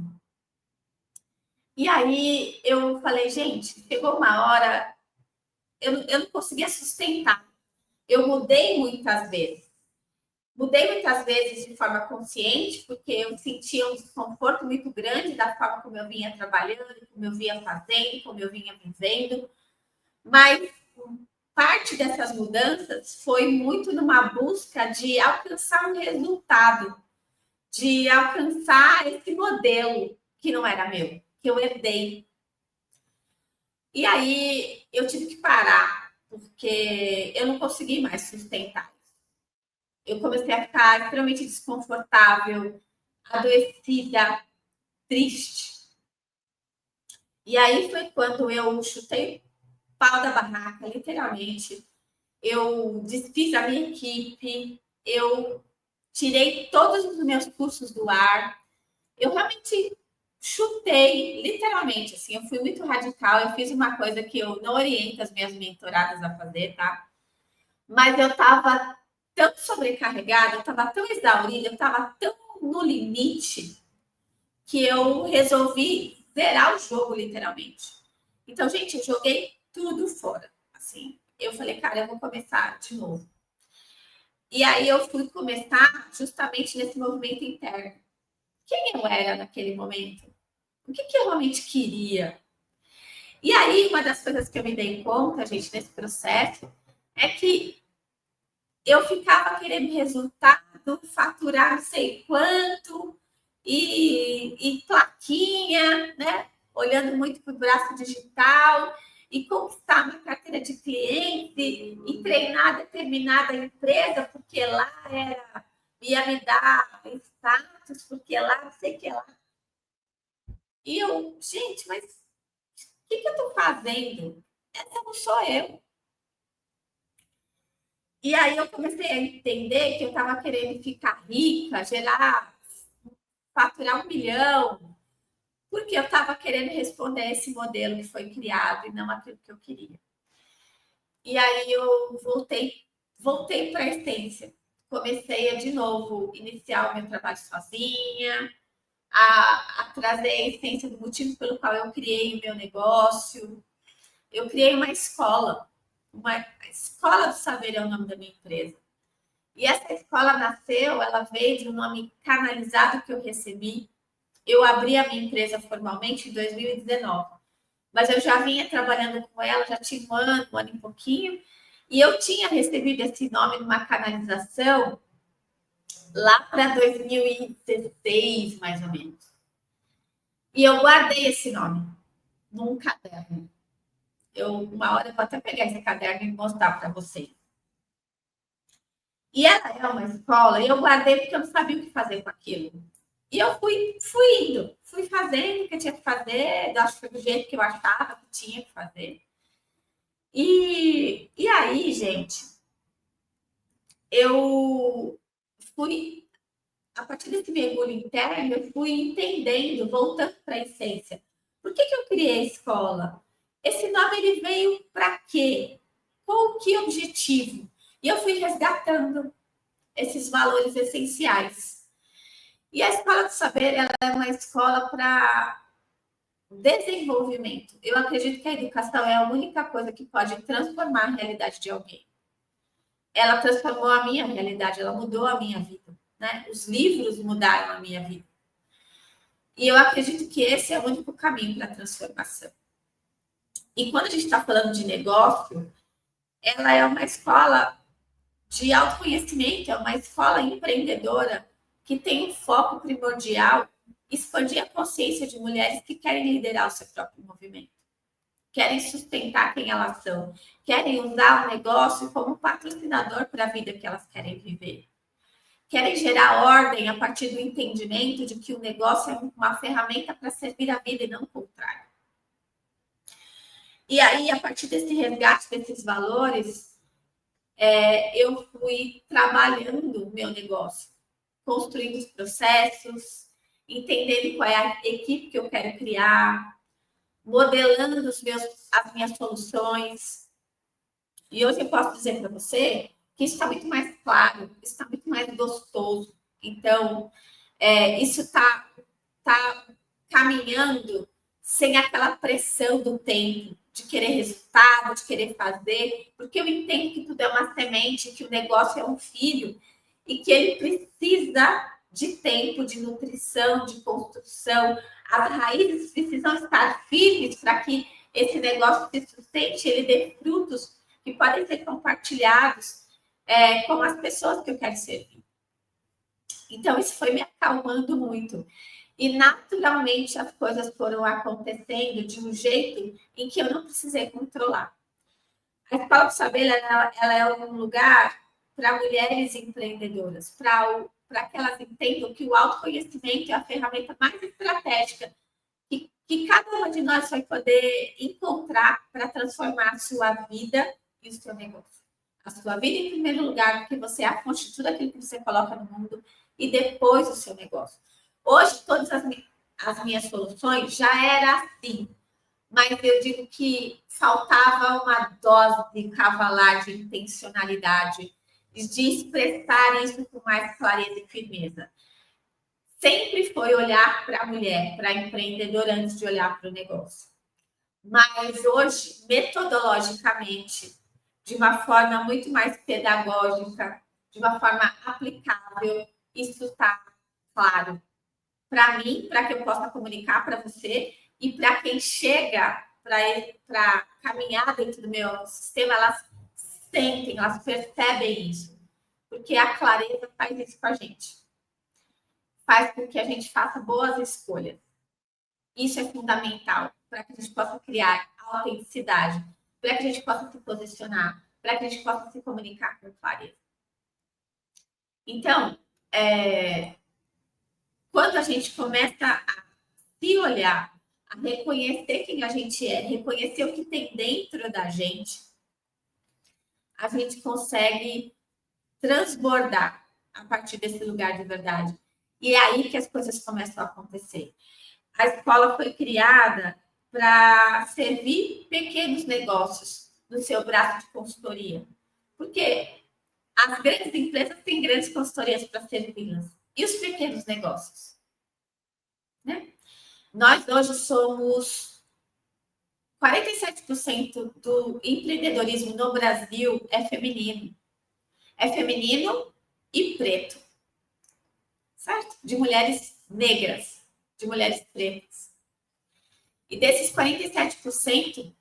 E aí eu falei, gente, chegou uma hora, eu não conseguia sustentar. Eu mudei muitas vezes. Mudei muitas vezes de forma consciente, porque eu sentia um desconforto muito grande da forma como eu vinha trabalhando, como eu vinha fazendo, como eu vinha vivendo. Mas parte dessas mudanças foi muito numa busca de alcançar um resultado, de alcançar esse modelo que não era meu, que eu herdei. E aí eu tive que parar, porque eu não consegui mais sustentar. Eu comecei a ficar extremamente desconfortável, adoecida, triste. E aí foi quando eu chutei o pau da barraca, literalmente. Eu desfiz a minha equipe, eu tirei todos os meus cursos do ar. Eu realmente chutei, literalmente, assim, eu fui muito radical, eu fiz uma coisa que eu não oriento as minhas mentoradas a fazer, tá? Mas eu estava tão sobrecarregada, eu estava tão exaurida, eu estava tão no limite que eu resolvi zerar o jogo, literalmente. Então, gente, eu joguei tudo fora. Assim, eu falei, cara, eu vou começar de novo. E aí eu fui começar justamente nesse movimento interno. Quem eu era naquele momento? O que eu realmente queria? E aí, uma das coisas que eu me dei conta, gente, nesse processo, é que eu ficava querendo resultado, faturar não sei quanto, e plaquinha, né? Olhando muito para o braço digital, e conquistar uma carteira de cliente, e treinar determinada empresa, porque lá ia me dar status, porque lá não sei o que lá. E eu, gente, mas o que eu estou fazendo? Essa não sou eu. E aí eu comecei a entender que eu estava querendo ficar rica, faturar 1 milhão, porque eu estava querendo responder a esse modelo que foi criado e não aquilo que eu queria. E aí eu voltei para a essência. Comecei a, de novo, iniciar o meu trabalho sozinha, a trazer a essência do motivo pelo qual eu criei o meu negócio. Eu criei uma escola do saber é o nome da minha empresa. E essa escola nasceu, ela veio de um nome canalizado que eu recebi. Eu abri a minha empresa formalmente em 2019, mas eu já vinha trabalhando com ela, já tinha um ano e pouquinho, e eu tinha recebido esse nome numa canalização lá para 2016, mais ou menos. E eu guardei esse nome num caderno. Uma hora eu vou até pegar esse caderno e mostrar para vocês. E ela é uma escola, e eu guardei porque eu não sabia o que fazer com aquilo. E eu fui indo, fui fazendo o que eu tinha que fazer, acho que foi do jeito que eu achava que tinha que fazer. E aí, gente, eu fui, a partir desse mergulho interno, eu fui entendendo, voltando para a essência. Por que eu criei a escola? Esse nome ele veio para quê? Com que objetivo? E eu fui resgatando esses valores essenciais. E a Escola do Saber ela é uma escola para desenvolvimento. Eu acredito que a educação é a única coisa que pode transformar a realidade de alguém. Ela transformou a minha realidade, ela mudou a minha vida. Né? Os livros mudaram a minha vida. E eu acredito que esse é o único caminho para a transformação. E quando a gente está falando de negócio, ela é uma escola de autoconhecimento, é uma escola empreendedora que tem um foco primordial expandir a consciência de mulheres que querem liderar o seu próprio movimento, querem sustentar quem elas são, querem usar o negócio como patrocinador para a vida que elas querem viver. Querem gerar ordem a partir do entendimento de que o negócio é uma ferramenta para servir a vida e não o contrário. E aí, a partir desse resgate desses valores, eu fui trabalhando o meu negócio, construindo os processos, entendendo qual é a equipe que eu quero criar, modelando as minhas soluções. E hoje eu posso dizer para você que isso está muito mais claro, isso está muito mais gostoso. Então, isso está caminhando sem aquela pressão do tempo, de querer resultado, de querer fazer, porque eu entendo que tudo é uma semente, que o negócio é um filho e que ele precisa de tempo, de nutrição, de construção. As raízes precisam estar firmes para que esse negócio se sustente, ele dê frutos que podem ser compartilhados com as pessoas que eu quero servir. Então, isso foi me acalmando muito. E, naturalmente, as coisas foram acontecendo de um jeito em que eu não precisei controlar. A Escola do Saber, ela é um lugar para mulheres empreendedoras, para que elas entendam que o autoconhecimento é a ferramenta mais estratégica que cada uma de nós vai poder encontrar para transformar a sua vida e o seu negócio. A sua vida, em primeiro lugar, porque você é a fonte de tudo aquilo que você coloca no mundo, e depois o seu negócio. Hoje, todas as minhas soluções já era assim, mas eu digo que faltava uma dose de cavalar de intencionalidade, de expressar isso com mais clareza e firmeza. Sempre foi olhar para a mulher, para a empreendedora, antes de olhar para o negócio. Mas hoje, metodologicamente, de uma forma muito mais pedagógica, de uma forma aplicável, isso está claro para mim, para que eu possa comunicar para você e para quem chega para caminhar dentro do meu sistema, elas sentem, elas percebem isso, porque a clareza faz isso com a gente, faz com que a gente faça boas escolhas. Isso é fundamental para que a gente possa criar autenticidade, para que a gente possa se posicionar, para que a gente possa se comunicar com clareza. Então, quando a gente começa a se olhar, a reconhecer quem a gente é, reconhecer o que tem dentro da gente, a gente consegue transbordar a partir desse lugar de verdade. E é aí que as coisas começam a acontecer. A escola foi criada para servir pequenos negócios no seu braço de consultoria. Porque as grandes empresas têm grandes consultorias para servi-las. E os pequenos negócios? Né? Nós hoje somos 47% do empreendedorismo no Brasil é feminino. É feminino e preto. Certo? De mulheres negras, de mulheres pretas. E desses 47%,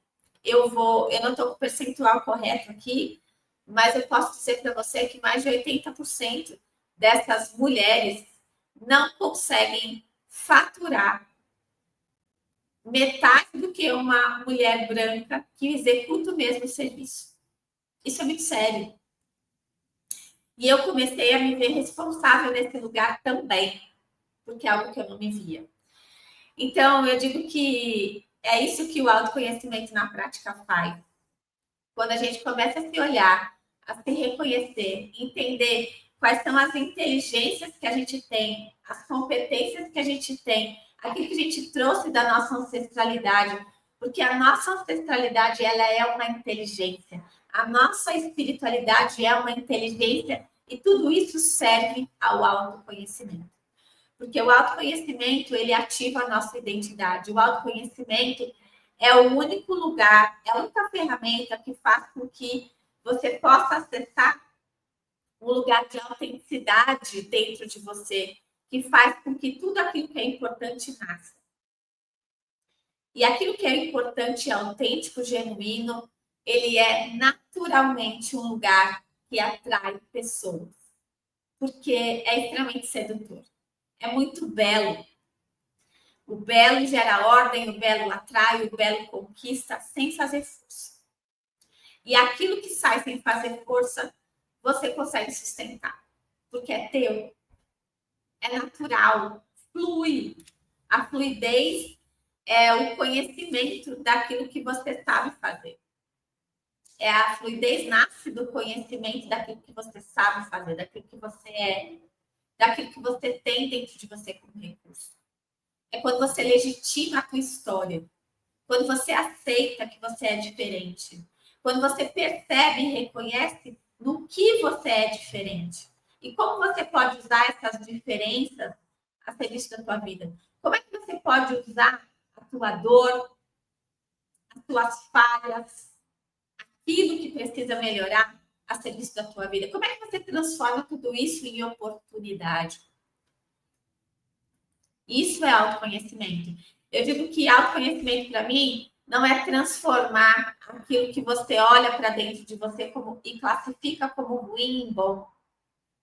eu não estou com o percentual correto aqui, mas eu posso dizer para você que mais de 80% dessas mulheres não conseguem faturar metade do que uma mulher branca que executa o mesmo serviço. Isso é muito sério. E eu comecei a me ver responsável nesse lugar também, porque é algo que eu não me via. Então, eu digo que é isso que o autoconhecimento na prática faz. Quando a gente começa a se olhar, a se reconhecer, entender quais são as inteligências que a gente tem, as competências que a gente tem, aquilo que a gente trouxe da nossa ancestralidade, porque a nossa ancestralidade ela é uma inteligência, a nossa espiritualidade é uma inteligência e tudo isso serve ao autoconhecimento. Porque o autoconhecimento, ele ativa a nossa identidade. O autoconhecimento é o único lugar, é a única ferramenta que faz com que você possa acessar um lugar de autenticidade dentro de você, que faz com que tudo aquilo que é importante nasça. E aquilo que é importante, autêntico, genuíno, ele é naturalmente um lugar que atrai pessoas, porque é extremamente sedutor. É muito belo O belo gera ordem, o belo atrai, o belo conquista sem fazer força. E aquilo que sai sem fazer força, você consegue sustentar, porque é teu, é natural, flui. A fluidez é o conhecimento daquilo que você sabe fazer. A fluidez nasce do conhecimento daquilo que você sabe fazer, daquilo que você é, daquilo que você tem dentro de você como recurso. É quando você legitima a tua história, quando você aceita que você é diferente, quando você percebe e reconhece no que você é diferente. E como você pode usar essas diferenças a serviço da tua vida? Como é que você pode usar a tua dor, as tuas falhas, aquilo que precisa melhorar a serviço da tua vida? Como é que você transforma tudo isso em oportunidade? Isso é autoconhecimento. Eu digo que autoconhecimento, para mim, não é transformar aquilo que você olha para dentro de você e classifica como ruim, bom.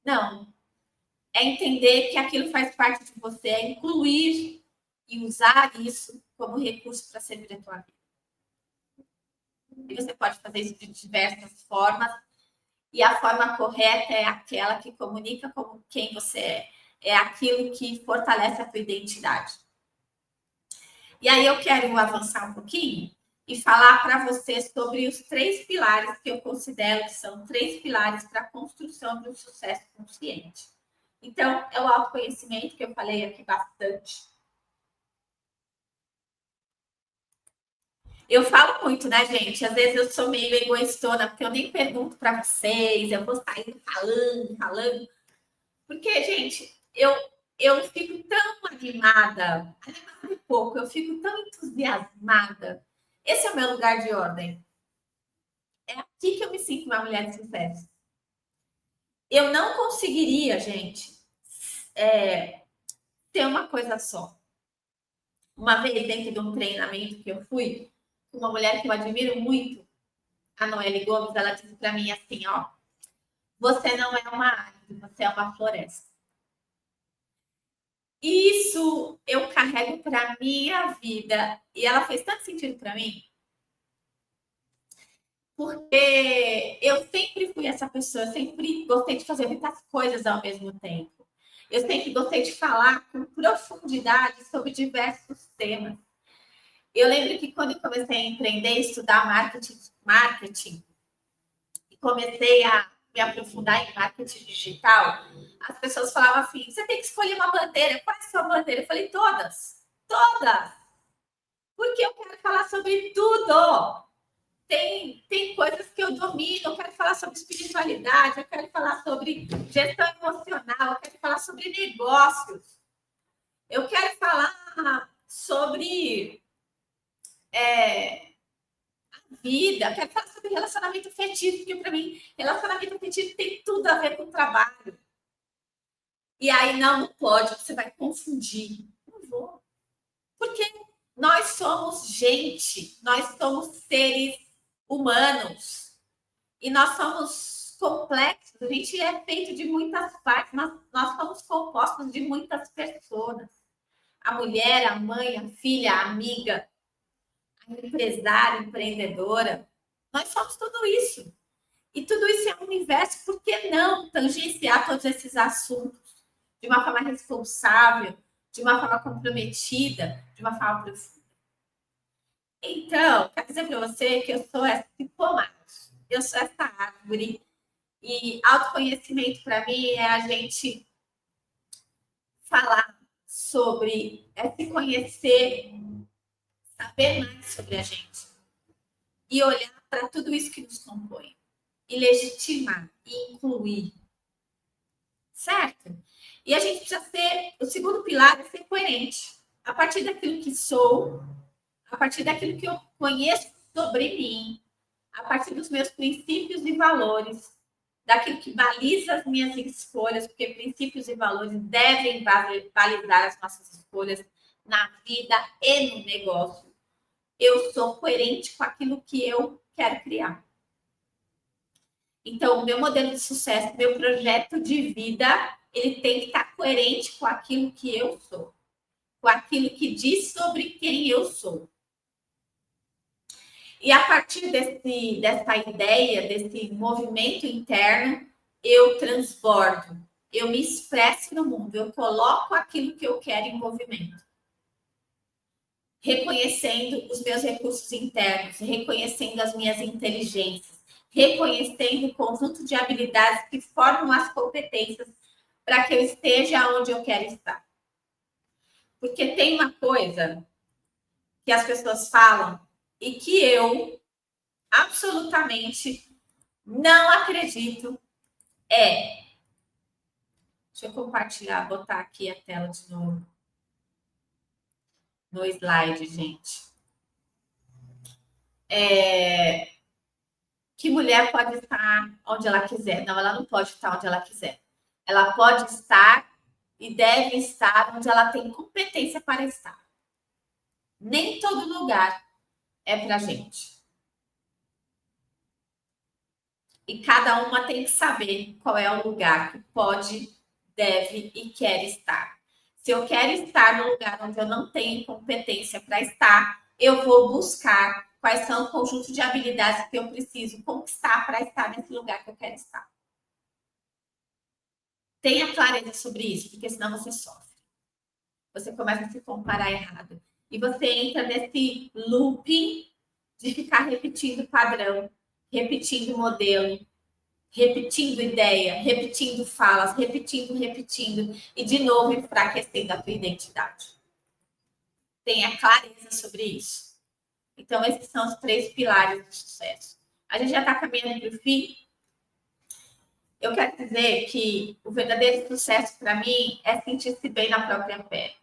Não. É entender que aquilo faz parte de você, é incluir e usar isso como recurso para servir a tua vida. E você pode fazer isso de diversas formas. E a forma correta é aquela que comunica como quem você é. É aquilo que fortalece a tua identidade. E aí eu quero avançar um pouquinho e falar para você sobre os 3 pilares que eu considero que são 3 pilares para a construção de um sucesso consciente. Então, é o autoconhecimento, que eu falei aqui bastante. Eu falo muito, né, gente? Às vezes eu sou meio egoístona, porque eu nem pergunto para vocês, eu vou saindo falando. Porque, gente, eu fico tão animada pouco, eu fico tão entusiasmada. Esse é o meu lugar de ordem. É aqui que eu me sinto uma mulher de sucesso. Eu não conseguiria, gente, ter uma coisa só. Uma vez, dentro de um treinamento que eu fui, uma mulher que eu admiro muito, a Noelle Gomes, ela disse para mim assim, ó, você não é uma árvore, você é uma floresta. Isso eu carrego para minha vida e ela fez tanto sentido para mim, porque eu sempre fui essa pessoa, eu sempre gostei de fazer muitas coisas ao mesmo tempo. Eu sempre gostei de falar com profundidade sobre diversos temas. Eu lembro que quando eu comecei a empreender, estudar marketing e comecei a me aprofundar em marketing digital, as pessoas falavam assim, você tem que escolher uma bandeira. Qual é a sua bandeira? Eu falei, todas. Todas. Porque eu quero falar sobre tudo. Tem coisas que eu domino, eu quero falar sobre espiritualidade, eu quero falar sobre gestão emocional, eu quero falar sobre negócios, eu quero falar sobre vida, eu quero falar sobre relacionamento afetivo, porque para mim, relacionamento afetivo tem tudo a ver com trabalho. E aí, não pode, você vai confundir. Não vou. Porque nós somos gente, nós somos seres humanos. E nós somos complexos, a gente é feito de muitas partes, nós somos compostos de muitas pessoas. A mulher, a mãe, a filha, a amiga, a empresária, a empreendedora. Nós somos tudo isso. E tudo isso é um universo, por que não tangenciar todos esses assuntos de uma forma responsável, de uma forma comprometida, de uma forma profunda? Então, quero dizer para você que eu sou esse pomate, eu sou essa árvore. E autoconhecimento, para mim, é a gente falar sobre, se conhecer, saber mais sobre a gente. E olhar para tudo isso que nos compõe. E legitimar, e incluir. Certo? E a gente precisa ser, o segundo pilar é ser coerente. A partir daquilo que sou, a partir daquilo que eu conheço sobre mim, a partir dos meus princípios e valores, daquilo que baliza as minhas escolhas, porque princípios e valores devem balizar as nossas escolhas na vida e no negócio. Eu sou coerente com aquilo que eu quero criar. Então, o meu modelo de sucesso, meu projeto de vida, ele tem que estar coerente com aquilo que eu sou, com aquilo que diz sobre quem eu sou. E a partir dessa ideia, desse movimento interno, eu transbordo, eu me expresso no mundo, eu coloco aquilo que eu quero em movimento. Reconhecendo os meus recursos internos, reconhecendo as minhas inteligências, reconhecendo o conjunto de habilidades que formam as competências para que eu esteja onde eu quero estar. Porque tem uma coisa que as pessoas falam e que eu absolutamente não acredito. Deixa eu compartilhar, botar aqui a tela de novo. No slide, gente. Que mulher pode estar onde ela quiser. Não, ela não pode estar onde ela quiser. Ela pode estar e deve estar onde ela tem competência para estar. Nem todo lugar é para gente. E cada uma tem que saber qual é o lugar que pode, deve e quer estar. Se eu quero estar no lugar onde eu não tenho competência para estar, eu vou buscar quais são o conjunto de habilidades que eu preciso conquistar para estar nesse lugar que eu quero estar. Tenha clareza sobre isso, porque senão você sofre. Você começa a se comparar errado. E você entra nesse looping de ficar repetindo padrão, repetindo modelo, repetindo ideia, repetindo falas, repetindo, e de novo enfraquecendo a tua identidade. Tenha clareza sobre isso. Então, esses são os 3 pilares do sucesso. A gente já está caminhando para o fim. Eu quero dizer que o verdadeiro sucesso para mim é sentir-se bem na própria pele.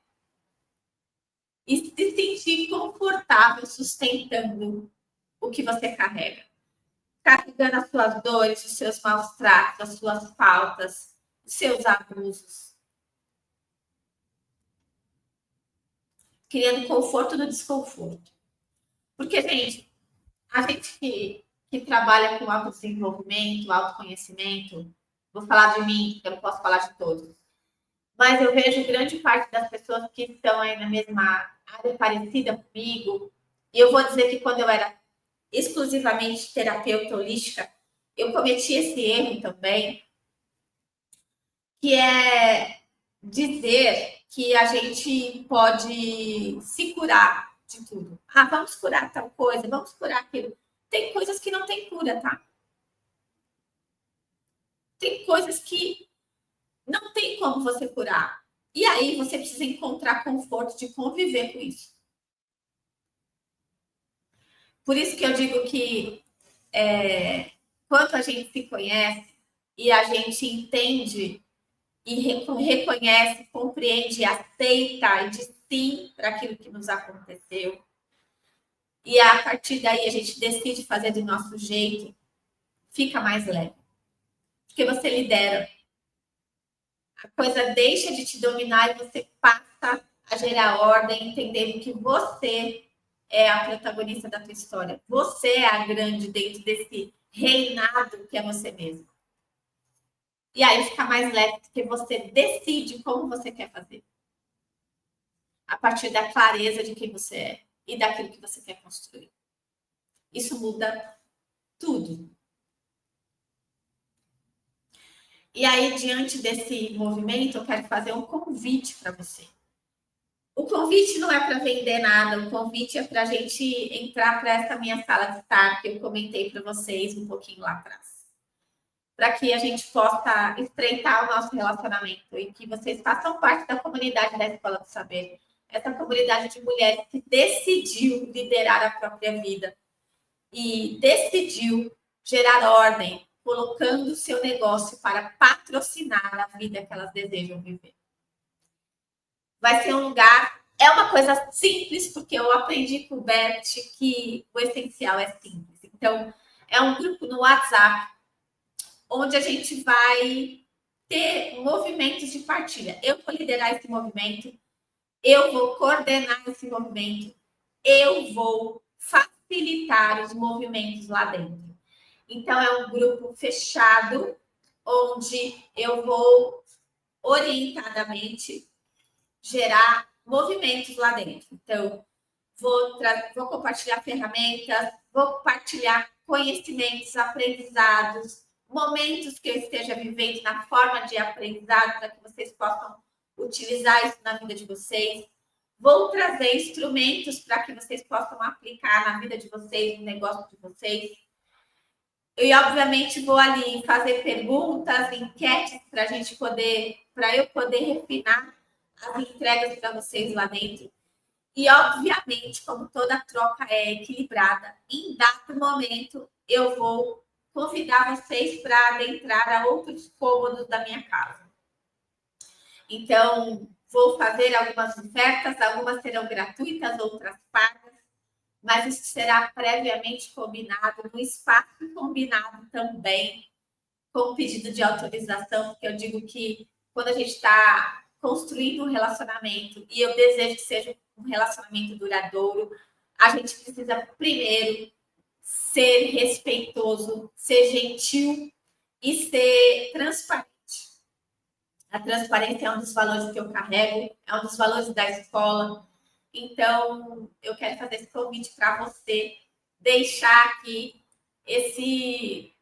E se sentir confortável sustentando o que você carrega. Carregando as suas dores, os seus maus tratos, as suas faltas, os seus abusos. Criando conforto no desconforto. Porque, gente, a gente que trabalha com autodesenvolvimento, autoconhecimento, vou falar de mim, eu não posso falar de todos, mas eu vejo grande parte das pessoas que estão aí na mesma área parecida comigo, e eu vou dizer que quando eu era exclusivamente terapeuta holística, eu cometi esse erro também, que é dizer que a gente pode se curar de tudo. Ah, vamos curar tal coisa, vamos curar aquilo. Tem coisas que não tem cura, tá? Tem coisas que não tem como você curar. E aí você precisa encontrar conforto de conviver com isso. Por isso que eu digo que quando a gente se conhece e a gente entende e reconhece, compreende, aceita e diz sim para aquilo que nos aconteceu. E a partir daí a gente decide fazer do nosso jeito, fica mais leve. Porque você lidera. A coisa deixa de te dominar e você passa a gerar ordem, entendendo que você é a protagonista da tua história. Você é a grande dentro desse reinado que é você mesmo. E aí fica mais leve, porque você decide como você quer fazer. A partir da clareza de quem você é e daquilo que você quer construir. Isso muda tudo. E aí, diante desse movimento, eu quero fazer um convite para você. O convite não é para vender nada, o convite é para a gente entrar para essa minha sala de estar, que eu comentei para vocês um pouquinho lá atrás. Para que a gente possa estreitar o nosso relacionamento e que vocês façam parte da comunidade da Escola do Saber. Essa comunidade de mulheres que decidiu liderar a própria vida e decidiu gerar ordem, colocando o seu negócio para patrocinar a vida que elas desejam viver. Vai ser um lugar, é uma coisa simples, porque eu aprendi com o Bert que o essencial é simples. Então, é um grupo no WhatsApp, onde a gente vai ter movimentos de partilha. Eu vou liderar esse movimento, eu vou coordenar esse movimento, eu vou facilitar os movimentos lá dentro. Então, é um grupo fechado, onde eu vou orientadamente gerar movimentos lá dentro. Então, vou compartilhar ferramentas, vou compartilhar conhecimentos, aprendizados, momentos que eu esteja vivendo na forma de aprendizado para que vocês possam utilizar isso na vida de vocês. Vou trazer instrumentos para que vocês possam aplicar na vida de vocês, no negócio de vocês. E, obviamente, vou ali fazer perguntas, enquetes para eu poder refinar as entregas para vocês lá dentro. E, obviamente, como toda troca é equilibrada, em dado momento eu vou convidar vocês para adentrar a outros cômodos da minha casa. Então, vou fazer algumas ofertas, algumas serão gratuitas, outras pagas, mas isso será previamente combinado, no espaço combinado também, com pedido de autorização, porque eu digo que quando a gente está construindo um relacionamento, e eu desejo que seja um relacionamento duradouro, a gente precisa primeiro ser respeitoso, ser gentil e ser transparente. A transparência é um dos valores que eu carrego, é um dos valores da escola. Então, eu quero fazer esse convite para você deixar aqui esse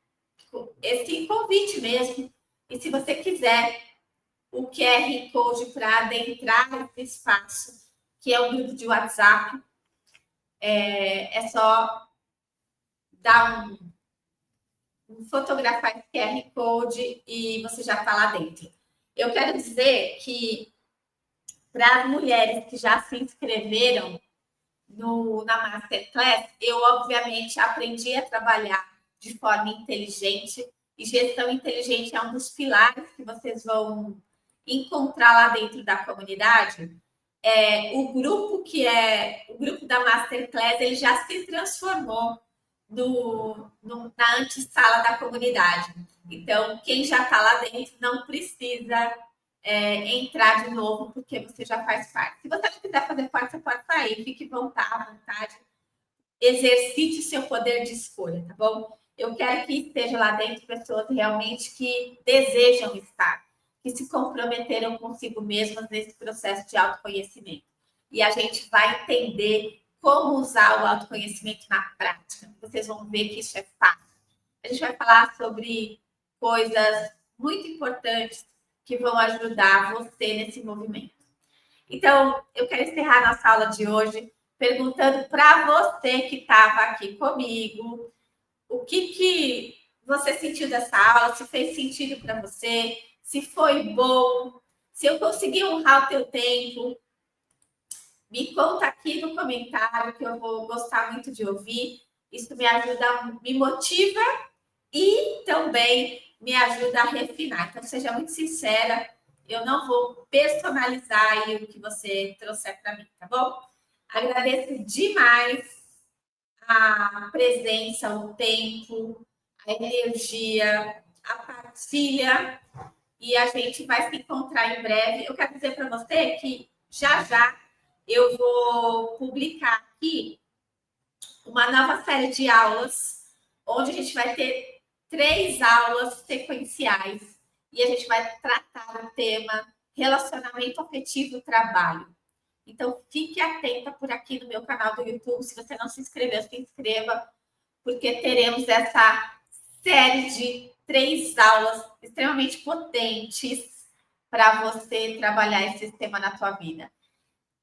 convite mesmo. E se você quiser o QR Code para adentrar esse espaço, que é o grupo de WhatsApp, é só dar fotografar esse QR Code e você já está lá dentro. Eu quero dizer que para as mulheres que já se inscreveram na Masterclass, eu obviamente aprendi a trabalhar de forma inteligente, e gestão inteligente é um dos pilares que vocês vão encontrar lá dentro da comunidade. O grupo da Masterclass, ele já se transformou na antessala da comunidade. Então, quem já está lá dentro não precisa entrar de novo, porque você já faz parte. Se você não quiser fazer parte, você pode sair, fique à vontade, exercite o seu poder de escolha, tá bom? Eu quero que esteja lá dentro pessoas realmente que desejam estar, que se comprometeram consigo mesmas nesse processo de autoconhecimento. E a gente vai entender como usar o autoconhecimento na prática. Vocês vão ver que isso é fácil. A gente vai falar sobre coisas muito importantes que vão ajudar você nesse movimento. Então, eu quero encerrar nossa aula de hoje perguntando para você que estava aqui comigo o que você sentiu dessa aula, se fez sentido para você, se foi bom, se eu consegui honrar o teu tempo. Me conta aqui no comentário, que eu vou gostar muito de ouvir. Isso me ajuda, me motiva e também me ajuda a refinar. Então, seja muito sincera, eu não vou personalizar aí o que você trouxer para mim, tá bom? Agradeço demais a presença, o tempo, a energia, a partilha, e a gente vai se encontrar em breve. Eu quero dizer para você que já eu vou publicar aqui uma nova série de aulas, onde a gente vai ter 3 aulas sequenciais e a gente vai tratar o tema relacionamento afetivo trabalho. Então, fique atenta por aqui no meu canal do YouTube. Se você não se inscreveu, se inscreva, porque teremos essa série de 3 aulas extremamente potentes para você trabalhar esse tema na tua vida.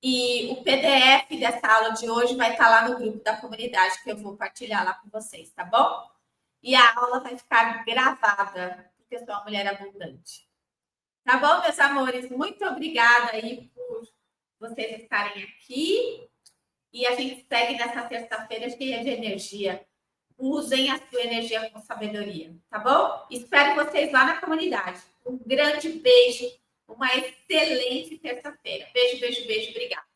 E o PDF dessa aula de hoje vai estar lá no grupo da comunidade, que eu vou partilhar lá com vocês, tá bom? E a aula vai ficar gravada, porque eu sou uma mulher abundante. Tá bom, meus amores? Muito obrigada aí por vocês estarem aqui. E a gente segue nessa terça-feira cheia de energia. Usem a sua energia com sabedoria, tá bom? Espero vocês lá na comunidade. Um grande beijo, uma excelente terça-feira. Beijo, beijo, beijo. Obrigada.